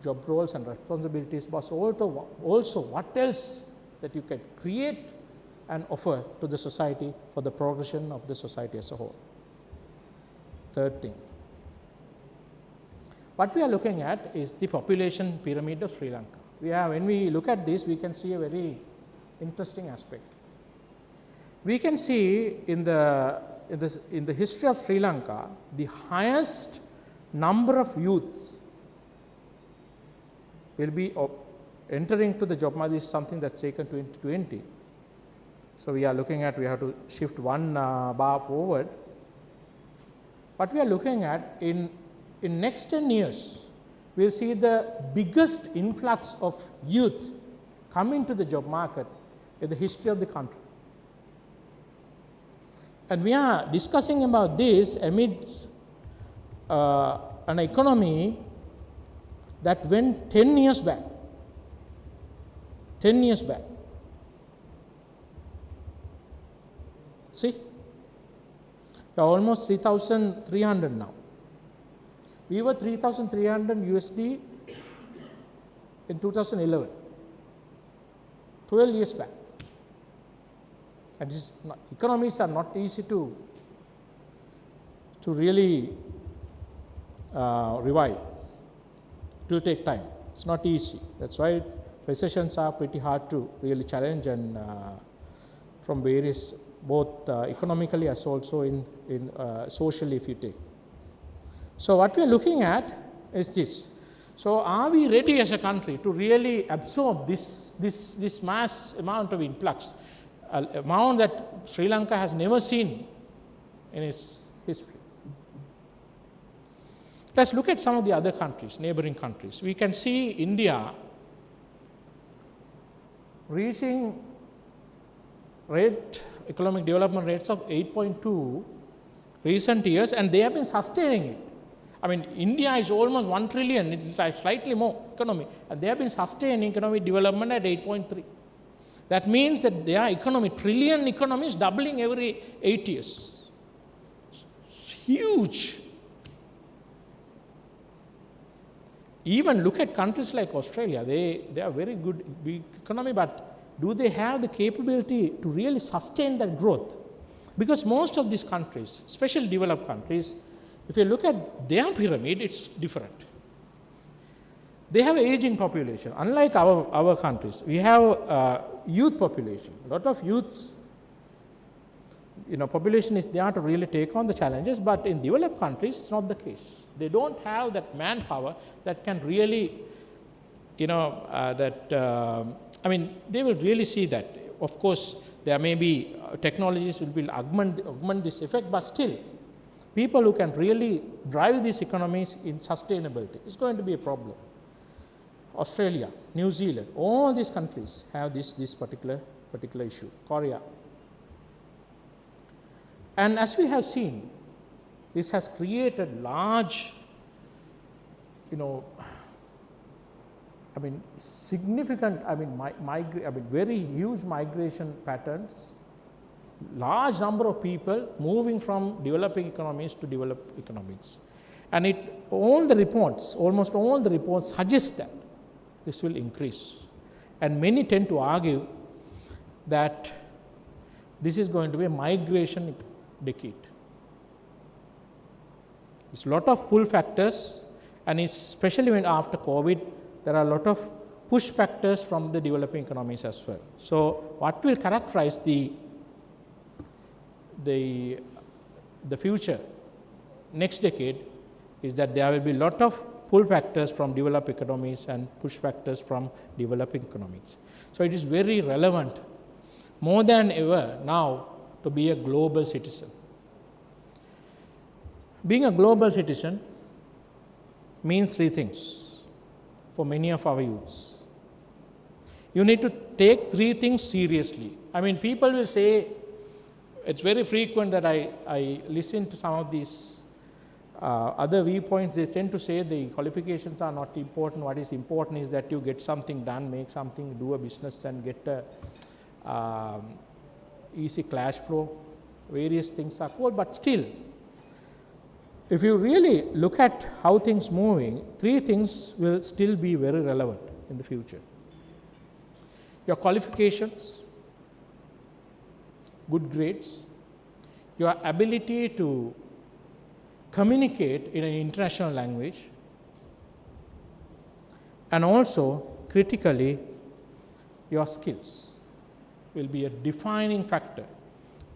job roles and responsibilities, but also what else that you can create and offer to the society for the progression of the society as a whole. Third thing. What we are looking at is the population pyramid of Sri Lanka. When we look at this, we can see a very interesting aspect. We can see in the history of Sri Lanka, the highest number of youths will be entering to the job market is something that's taken 2020. So we are looking at, we have to shift one bar forward. What we are looking at in next 10 years, we'll see the biggest influx of youth coming to the job market in the history of the country. And we are discussing about this amidst an economy that went 10 years back. 10 years back. See, we are almost 3,300 now. We were 3,300 USD in 2011, 12 years back. And economies are not easy to really revive. It will take time. It's not easy. That's why recessions are pretty hard to really challenge, and from various, both economically as also in socially, if you take. So what we are looking at is this. So are we ready as a country to really absorb this mass amount of influx, amount that Sri Lanka has never seen in its history? Let's look at some of the other countries, neighboring countries. We can see India reaching economic development rates of 8.2 recent years, and they have been sustaining it. I mean, India is almost 1 trillion, it is slightly more economy, and they have been sustaining economic development at 8.3. That means that their economy, trillion economy is doubling every 8 years. It's huge. Even look at countries like Australia, they are very good big economy, but do they have the capability to really sustain that growth? Because most of these countries, especially developed countries, if you look at their pyramid, it's different. They have an aging population. Unlike our countries, we have youth population. A lot of youths, population is there to really take on the challenges, but in developed countries, it's not the case. They don't have that manpower that can really, they will really see that. Of course, there may be technologies will augment this effect, but still, people who can really drive these economies in sustainability is going to be a problem. Australia, New Zealand, all these countries have this particular issue. Korea. And as we have seen, this has created large, significant, very huge migration patterns, large number of people moving from developing economies to developed economies. And almost all the reports suggest that this will increase. And many tend to argue that this is going to be a migration decade. There's a lot of pull factors, and especially when after COVID, there are a lot of push factors from the developing economies as well. So what will characterize the future next decade is that there will be a lot of pull factors from developed economies and push factors from developing economies. So it is very relevant, more than ever now, to be a global citizen. Being a global citizen means 3 things for many of our youths. You need to take 3 things seriously. People will say, it's very frequent that I listen to some of these other viewpoints. They tend to say the qualifications are not important. What is important is that you get something done, make something, do a business, and get a easy cash flow. Various things are cool, but still, if you really look at how things moving, 3 things will still be very relevant in the future. Your qualifications, good grades, your ability to communicate in an international language, and also critically, your skills will be a defining factor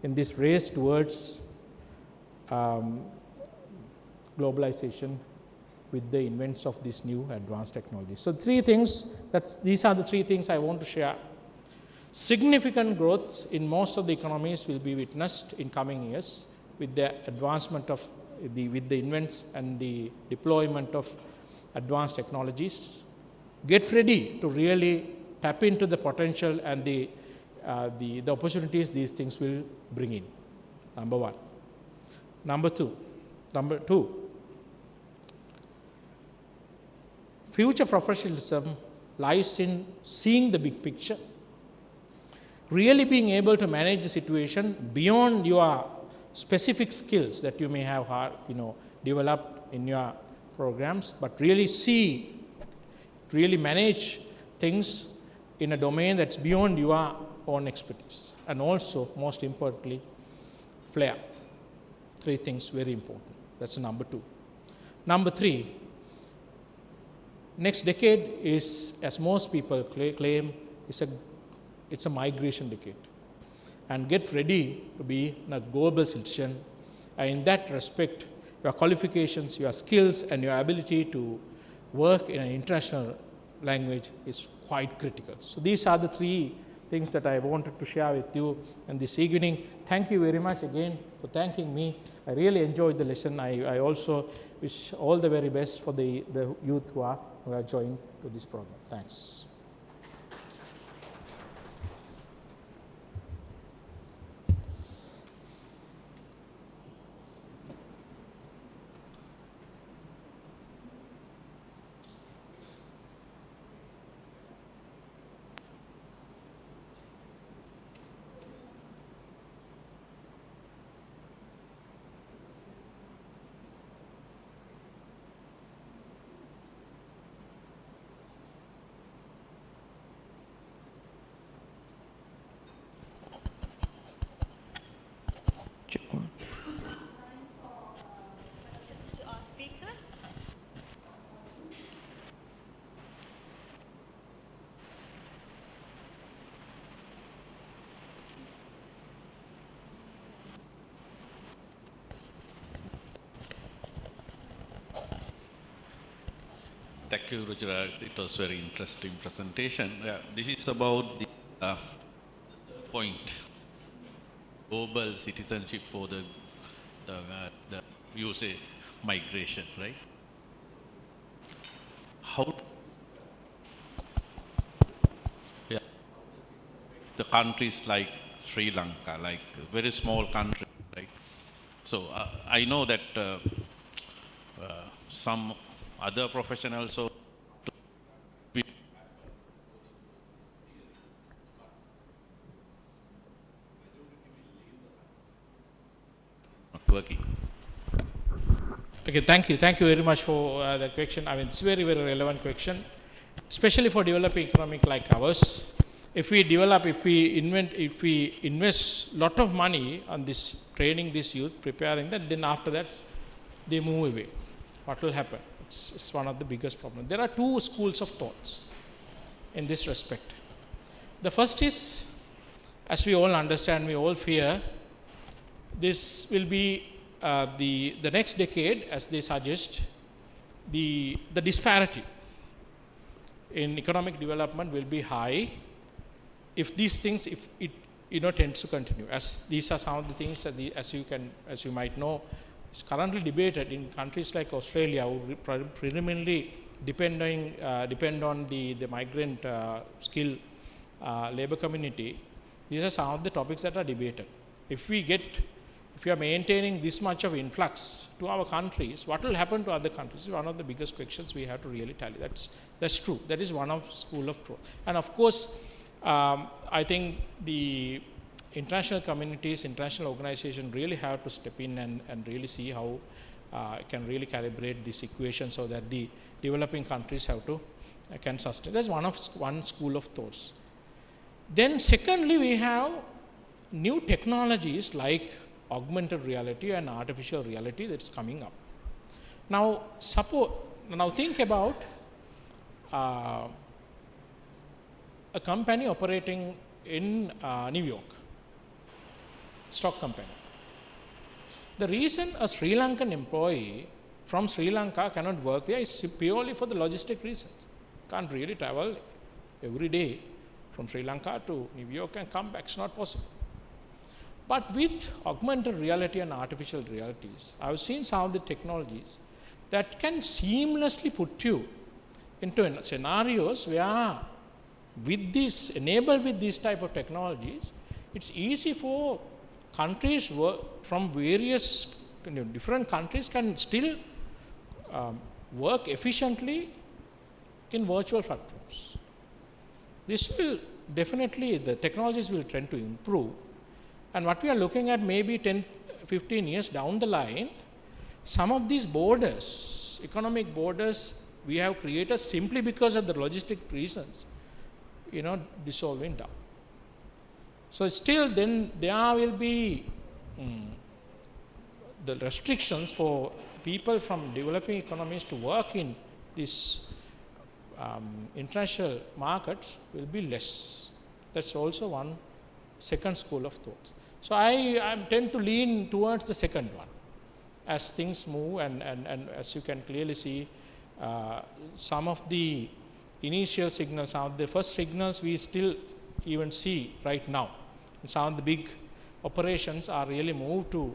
in this race towards globalization with the invents of these new advanced technologies. So 3 things, these are the 3 things I want to share. Significant growth in most of the economies will be witnessed in coming years with the advancement of with the invents and the deployment of advanced technologies. Get ready to really tap into the potential and the opportunities these things will bring in. Number 1. Number two, future professionalism lies in seeing the big picture, really being able to manage the situation beyond your specific skills that you may have developed in your programs, but really manage things in a domain that's beyond your own expertise. And also, most importantly, flair. 3 things very important. That's number 2. Number 3, next decade is, as most people claim, it's a migration decade. And get ready to be a global citizen. And in that respect, your qualifications, your skills, and your ability to work in an international language is quite critical. So these are the 3 things that I wanted to share with you in this evening. Thank you very much again for thanking me. I really enjoyed the lesson. I also wish all the very best for the youth who are joined to this program. Thanks. Questions to our speaker? Thank you, Ruchira. It was very interesting presentation. This is about the point, global citizenship or the you say migration, right? How the countries like Sri Lanka, like a very small country, right? So I know that some other professionals also not working. Okay, thank you. Thank you very much for that question. I mean, it's very, very relevant question, especially for developing economic like ours. If we invest lot of money on this, training this youth, preparing that, then after that, they move away. What will happen? It's one of the biggest problems. There are 2 schools of thoughts in this respect. The first is, as we all understand, we all fear, this will be the next decade, as they suggest, the disparity in economic development will be high if these things, if it tends to continue. As these are some of the things that as you might know, is currently debated in countries like Australia, who predominantly depend on the migrant skill labor community. These are some of the topics that are debated. If we are maintaining this much of influx to our countries, what will happen to other countries is one of the biggest questions we have to really tally. That's true. That is one of school of thought. And of course, I think the international communities, international organizations really have to step in and really see how can really calibrate this equation so that the developing countries can sustain. That's one school of thoughts. Then secondly, we have new technologies like augmented reality and artificial reality that's coming up. Now think about a company operating in New York, stock company. The reason a Sri Lankan employee from Sri Lanka cannot work there is purely for the logistic reasons. Can't really travel every day from Sri Lanka to New York and come back. It's not possible. But with augmented reality and artificial realities, I've seen some of the technologies that can seamlessly put you into scenarios where enabled with these type of technologies, it's easy for countries from various different countries can still work efficiently in virtual platforms. This will definitely the technologies will tend to improve. And what we are looking at maybe 10, 15 years down the line, some of these borders, economic borders, we have created simply because of the logistic reasons, dissolving down. So still then there will be the restrictions for people from developing economies to work in these international markets will be less. That's also one second school of thought. So I tend to lean towards the second one as things move, and as you can clearly see, some of the initial signals, some of the first signals we still even see right now. And some of the big operations are really moved to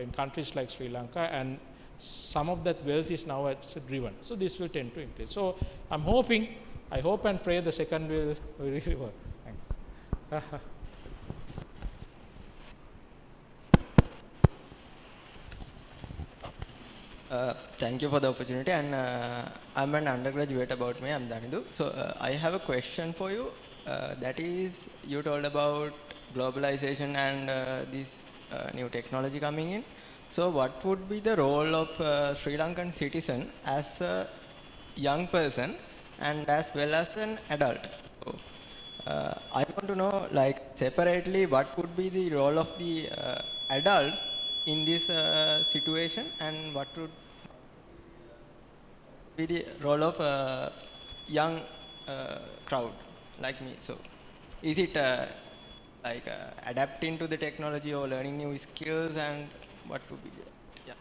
in countries like Sri Lanka, and some of that wealth is now driven. So this will tend to increase. So I'm hoping, I hope and pray the second will really work. Thanks. Thank you for the opportunity, and I'm an undergraduate about me, I'm Danidu. So I have a question for you. That is, you told about globalization and this new technology coming in. So what would be the role of Sri Lankan citizen as a young person and as well as an adult? So I want to know, like, separately, what would be the role of the adults in this situation, and what would be the role of young crowd like me? So is it adapting to the technology or learning new skills, and what would be the, yeah.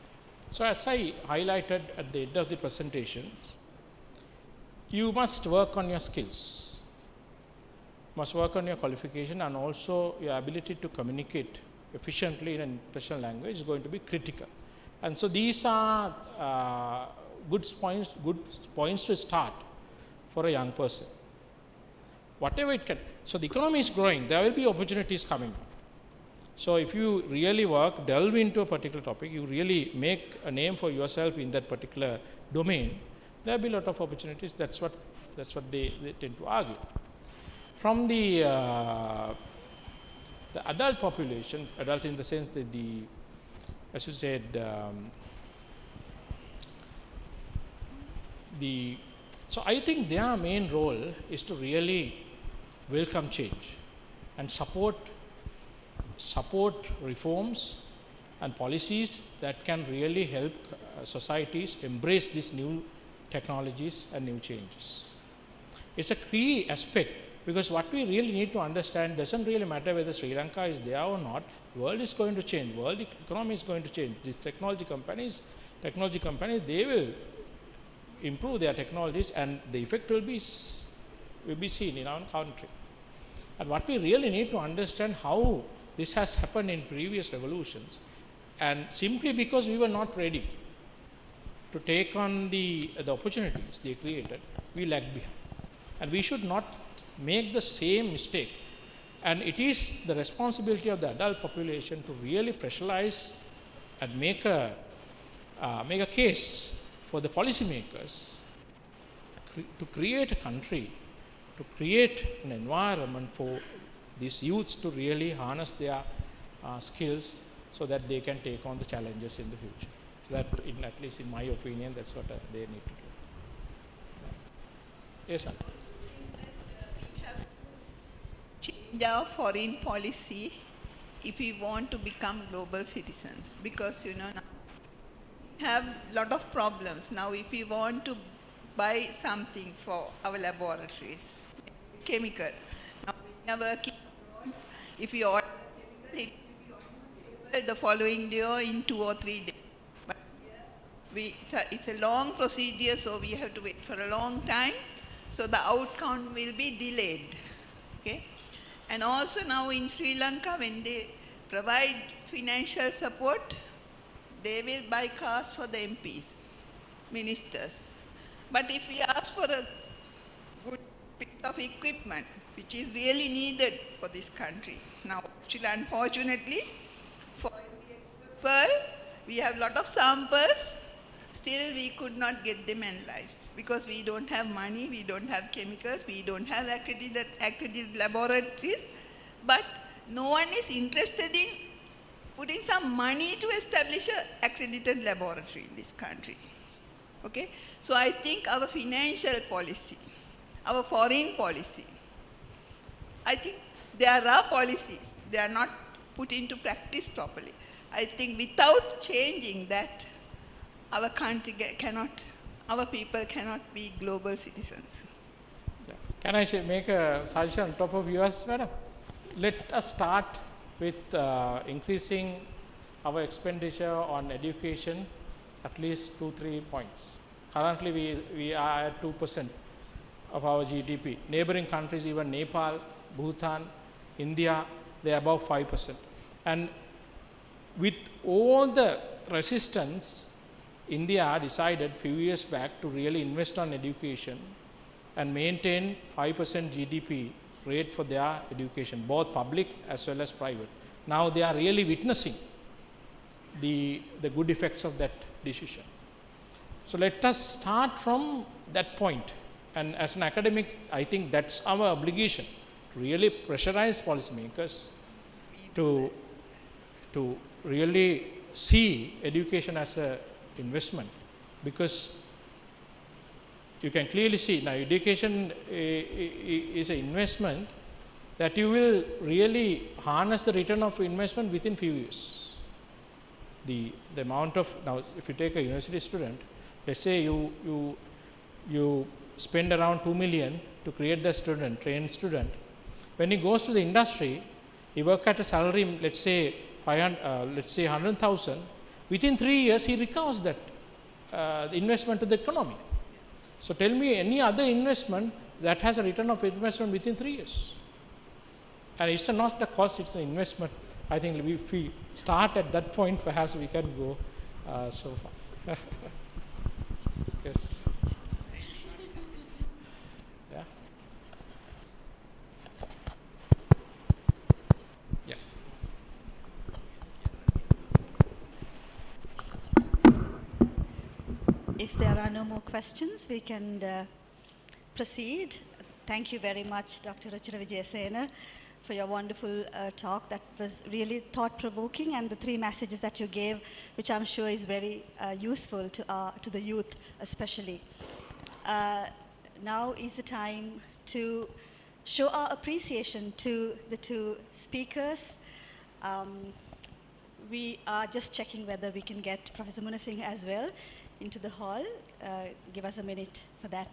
So as I highlighted at the end of the presentations, you must work on your skills, must work on your qualification, and also your ability to communicate efficiently in an international language is going to be critical. And so these are good points to start for a young person. Whatever it can. So the economy is growing, there will be opportunities coming. So if you really work, delve into a particular topic, you really make a name for yourself in that particular domain, there will be a lot of opportunities. That's what they tend to argue. From the adult population, adult in the sense that as you said, so I think their main role is to really welcome change and support reforms and policies that can really help societies embrace these new technologies and new changes. It's a key aspect, because what we really need to understand, doesn't really matter whether Sri Lanka is there or not. The world is going to change, world economy is going to change. These technology companies, they will improve their technologies, and the effect will be seen in our country. And what we really need to understand, how this has happened in previous revolutions, and simply because we were not ready to take on the opportunities they created, we lagged behind. And we should not make the same mistake. And it is the responsibility of the adult population to really pressurize and make a case for the policymakers to create a country, to create an environment for these youths to really harness their skills so that they can take on the challenges in the future. So that, at least in my opinion, that's what they need to do. Yes, sir. Change our foreign policy if we want to become global citizens, because now we have a lot of problems. Now if we want to buy something for our laboratories, chemical, now we are working abroad, if we order chemical, it will be on the following day or in 2 or 3 days. But here it's a long procedure, so we have to wait for a long time, so the outcome will be delayed. Okay? And also now in Sri Lanka, when they provide financial support, they will buy cars for the MPs, ministers. But if we ask for a good piece of equipment, which is really needed for this country, now actually unfortunately, for Pearl, we have a lot of samples, still we could not get them analyzed because we don't have money, we don't have chemicals, we don't have accredited laboratories, but no one is interested in putting some money to establish an accredited laboratory in this country. Okay? So I think our financial policy, our foreign policy, I think there are policies, they are not put into practice properly. I think without changing that, our country cannot, our people cannot be global citizens. Yeah. Can I make a suggestion on top of yours, madam? Let us start with increasing our expenditure on education at least 2-3 points. Currently, we are at 2% of our GDP. Neighboring countries, even Nepal, Bhutan, India, they are above 5%. And with all the resistance, India decided few years back to really invest on education and maintain 5% GDP rate for their education, both public as well as private. Now they are really witnessing the good effects of that decision. So let us start from that point. And as an academic, I think that's our obligation, to really pressurize policymakers to really see education as an investment, because you can clearly see now education is an investment that you will really harness the return of investment within few years. The amount of, now if you take a university student, let's say you spend around 2 million to create the student, trained student. When he goes to the industry, he works at a salary, let's say 100,000. Within 3 years, he recovers that investment to the economy. So tell me any other investment that has a return of investment within 3 years. And it's not the cost, it's an investment. I think if we start at that point, perhaps we can go so far. Yes. Yeah. Yeah. If there are no more questions, we can proceed. Thank you very much, Dr. Ruchira Wijesena, for your wonderful talk. That was really thought-provoking, and the 3 messages that you gave, which I'm sure is very useful to the youth especially. Now is the time to show our appreciation to the 2 speakers. We are just checking whether we can get Professor Munasinghe as well into the hall. Give us a minute for that.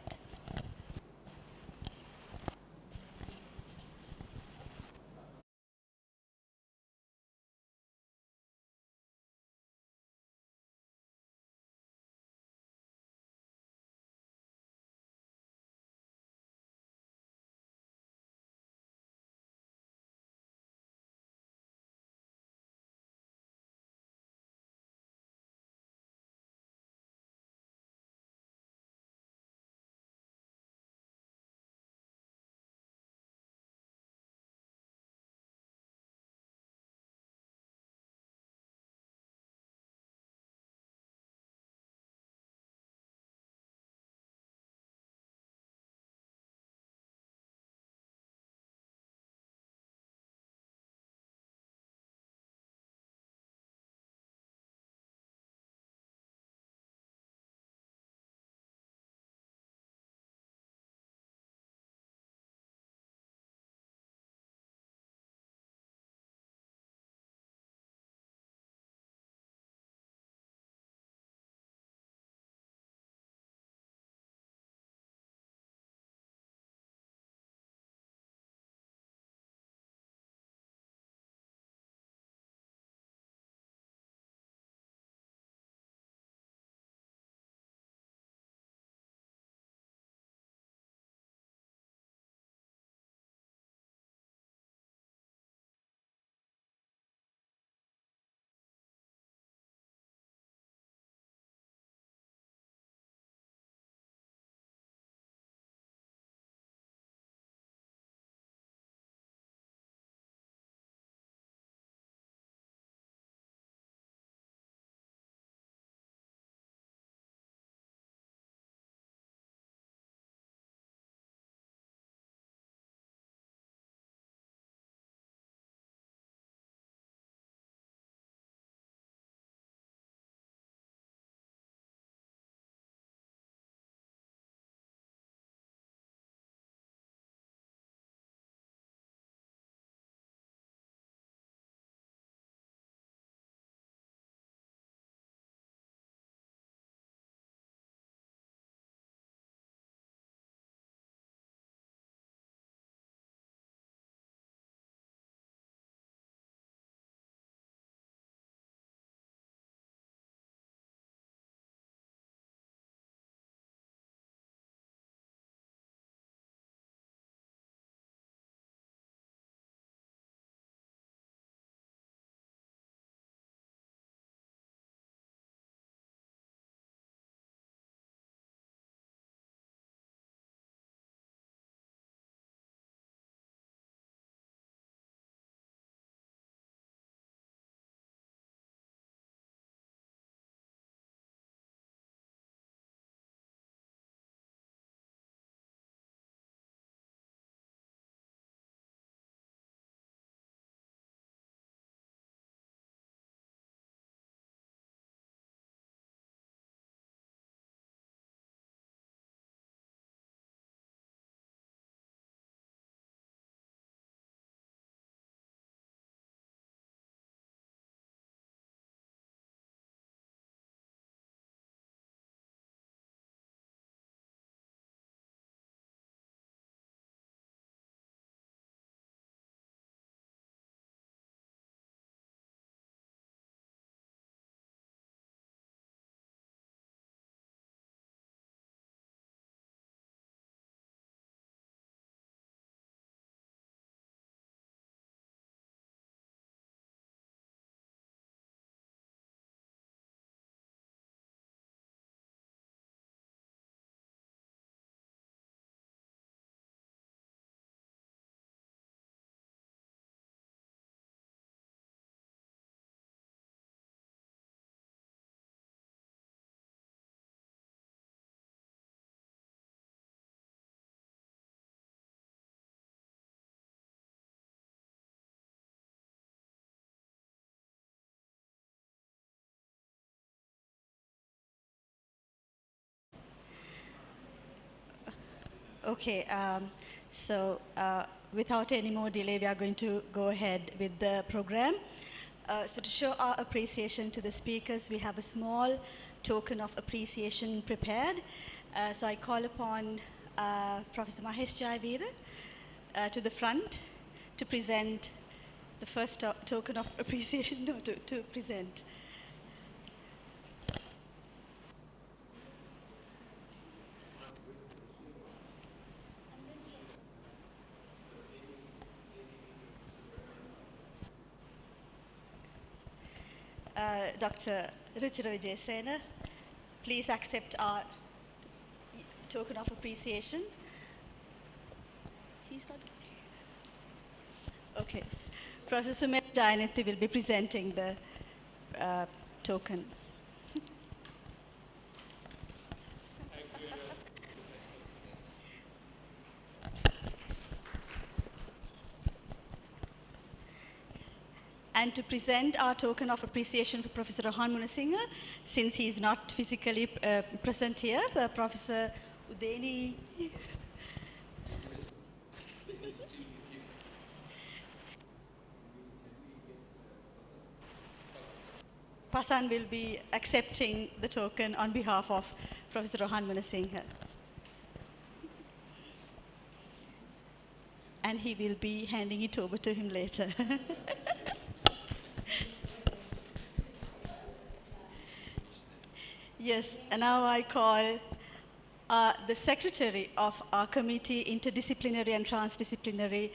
Okay, without any more delay, we are going to go ahead with the program. So to show our appreciation to the speakers, we have a small token of appreciation prepared. So I call upon Professor Mahesh Jayavira to the front to present the first token of appreciation, to present. Dr. Ruchira Wijesena, please accept our token of appreciation. He's not. Okay. Professor Sumit Jayanthi will be presenting the token. And to present our token of appreciation for Professor Rohan Munasinghe, since he is not physically present here, Professor Udeni Pasan will be accepting the token on behalf of Professor Rohan Munasinghe. And he will be handing it over to him later. Yes, and now I call the secretary of our committee, Interdisciplinary and Transdisciplinary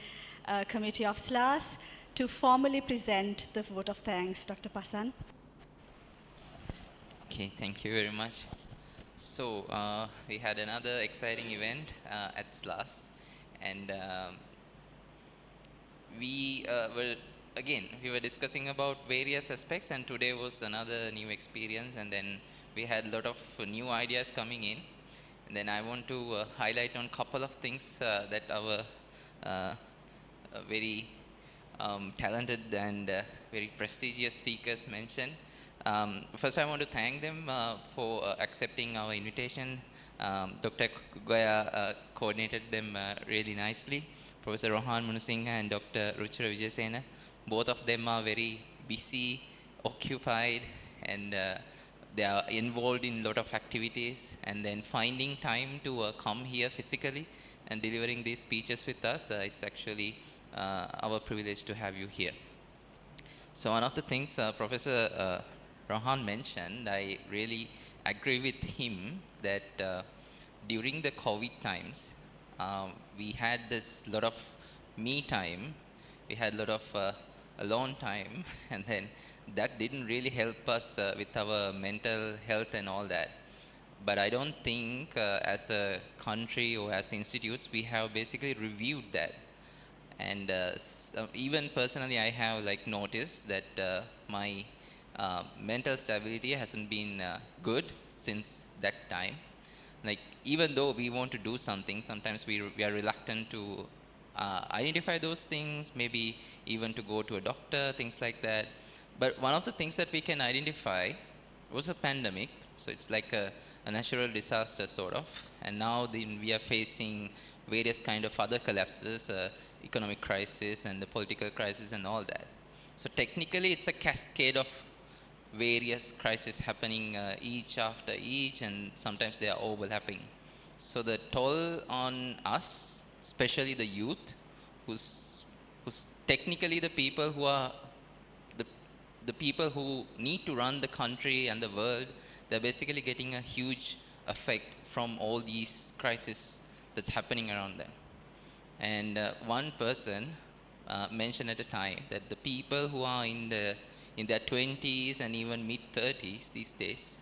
Committee of SLAAS, to formally present the vote of thanks. Dr. Pasan. Okay, thank you very much. So we had another exciting event at SLAAS, and we were discussing about various aspects, and today was another new experience, and then we had a lot of new ideas coming in. And then I want to highlight on a couple of things that our very talented and very prestigious speakers mentioned. First, I want to thank them for accepting our invitation. Dr. Goya coordinated them really nicely. Professor Rohan Munasinghe and Dr. Ruchira Wijesena, both of them are very busy, occupied, and they are involved in a lot of activities, and then finding time to come here physically and delivering these speeches with us, it's actually our privilege to have you here. So one of the things Professor Rohan mentioned, I really agree with him that during the COVID times, we had this lot of me time, we had a lot of alone time, and then that didn't really help us with our mental health and all that. But I don't think as a country or as institutes, we have basically reviewed that. And even personally, I have noticed that my mental stability hasn't been good since that time. Even though we want to do something, sometimes we are reluctant to identify those things, maybe even to go to a doctor, things like that. But one of the things that we can identify was a pandemic. So it's like a natural disaster sort of. And now we are facing various kind of other collapses, economic crisis and the political crisis and all that. So technically it's a cascade of various crises happening each after each, and sometimes they are overlapping. So the toll on us, especially the youth, who's technically the people who are the people who need to run the country and the world, they're basically getting a huge effect from all these crises that's happening around them. And one person mentioned at a time that the people who are in their 20s and even mid-30s these days,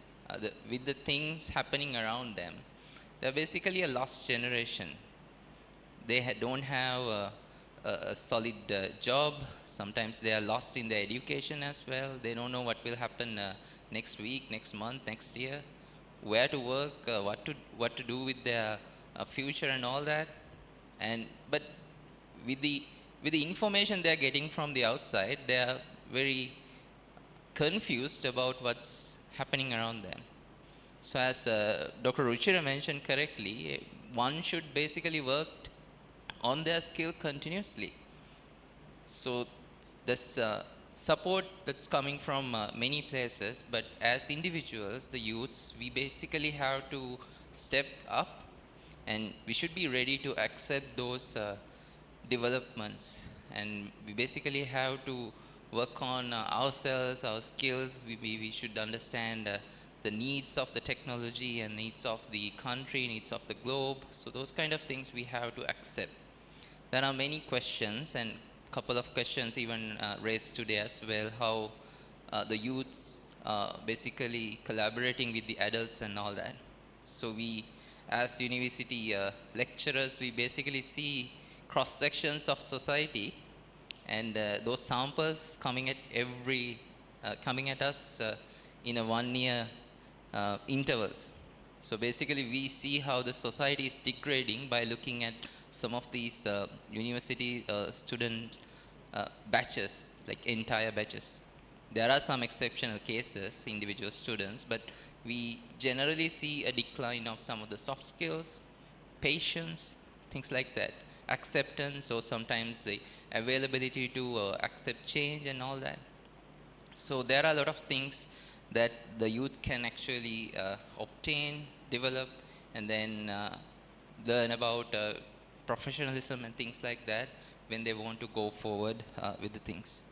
with the things happening around them, they're basically a lost generation. They don't have a solid job. Sometimes they are lost in their education as well. They don't know what will happen next week, next month, next year, where to work, what to do with their future and all that. But with the information they are getting from the outside, they are very confused about what's happening around them. So as Dr. Ruchira mentioned correctly, one should basically work on their skill continuously. So this support that's coming from many places, but as individuals, the youths, we basically have to step up, and we should be ready to accept those developments. And we basically have to work on ourselves, our skills. We should understand the needs of the technology and needs of the country, needs of the globe. So those kind of things we have to accept. There are many questions, and couple of questions even raised today as well, how the youths basically collaborating with the adults and all that. So we, as university lecturers, we basically see cross sections of society, and those samples coming at us in a 1 year intervals. So basically we see how the society is degrading by looking at some of these university student batches, like entire batches. There are some exceptional cases, individual students, but we generally see a decline of some of the soft skills, patience, things like that, acceptance, or sometimes the availability to accept change and all that. So there are a lot of things that the youth can actually obtain, develop, and then learn about professionalism and things like that when they want to go forward with the things.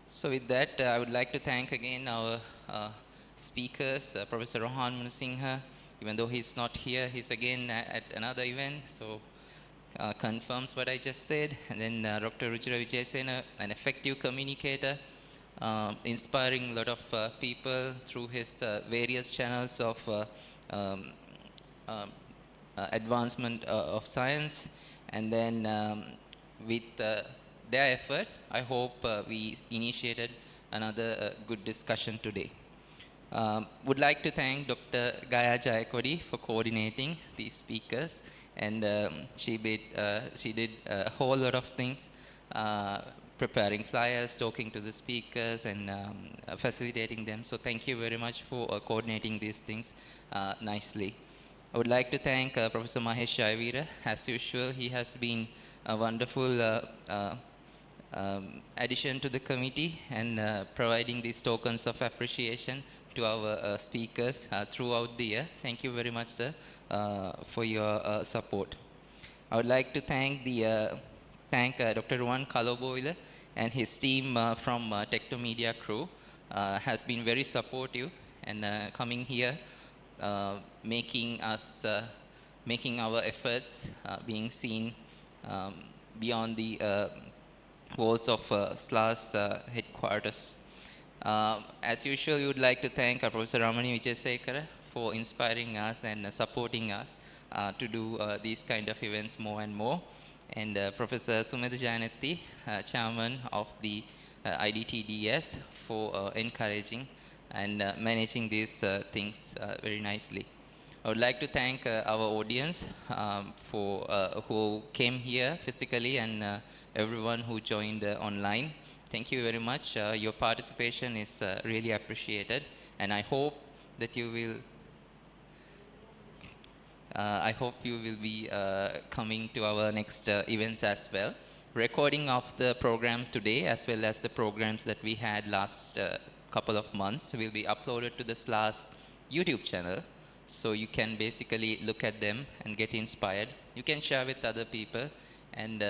So with that, I would like to thank again our speakers, Professor Rohan Munasinghe. Even though he's not here, he's again at another event, so confirms what I just said. And then Dr. Ruchira Wijesena, an effective communicator, inspiring a lot of people through his various channels of advancement of science. And then with their effort, I hope we initiated another good discussion today. Would like to thank Dr. Gaya Jayakodi for coordinating these speakers, and she did a whole lot of things, preparing flyers, talking to the speakers, and facilitating them. So thank you very much for coordinating these things nicely. I would like to thank Professor Mahesh Jayavira. As usual, he has been a wonderful addition to the committee, and providing these tokens of appreciation to our speakers throughout the year. Thank you very much, sir, for your support. I would like to thank Dr. Ruwan Kaloboila and his team from Tecto Media crew. Has been very supportive and coming here, making our efforts being seen beyond the walls of SLAAS headquarters. As usual, we would like to thank our Professor Ramani Wijesekara for inspiring us and supporting us to do these kind of events more and more. And Professor Sumedha Janati, Chairman of the IDTDS, for encouraging and managing these things very nicely. I would like to thank our audience for who came here physically, and everyone who joined online. Thank you very much. Your participation is really appreciated, and I hope that you will. I hope you will be coming to our next events as well. Recording of the program today, as well as the programs that we had last couple of months, will be uploaded to the SLAAS YouTube channel. So you can basically look at them and get inspired. You can share with other people, and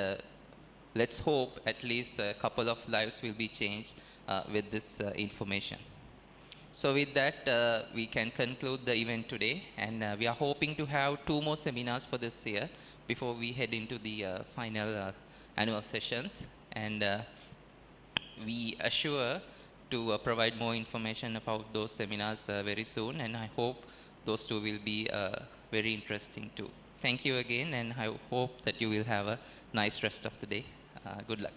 let's hope at least a couple of lives will be changed with this information. So with that, we can conclude the event today, and we are hoping to have 2 more seminars for this year before we head into the final annual sessions. And we assure to provide more information about those seminars very soon, and I hope those 2 will be very interesting too. Thank you again, and I hope that you will have a nice rest of the day. Good luck.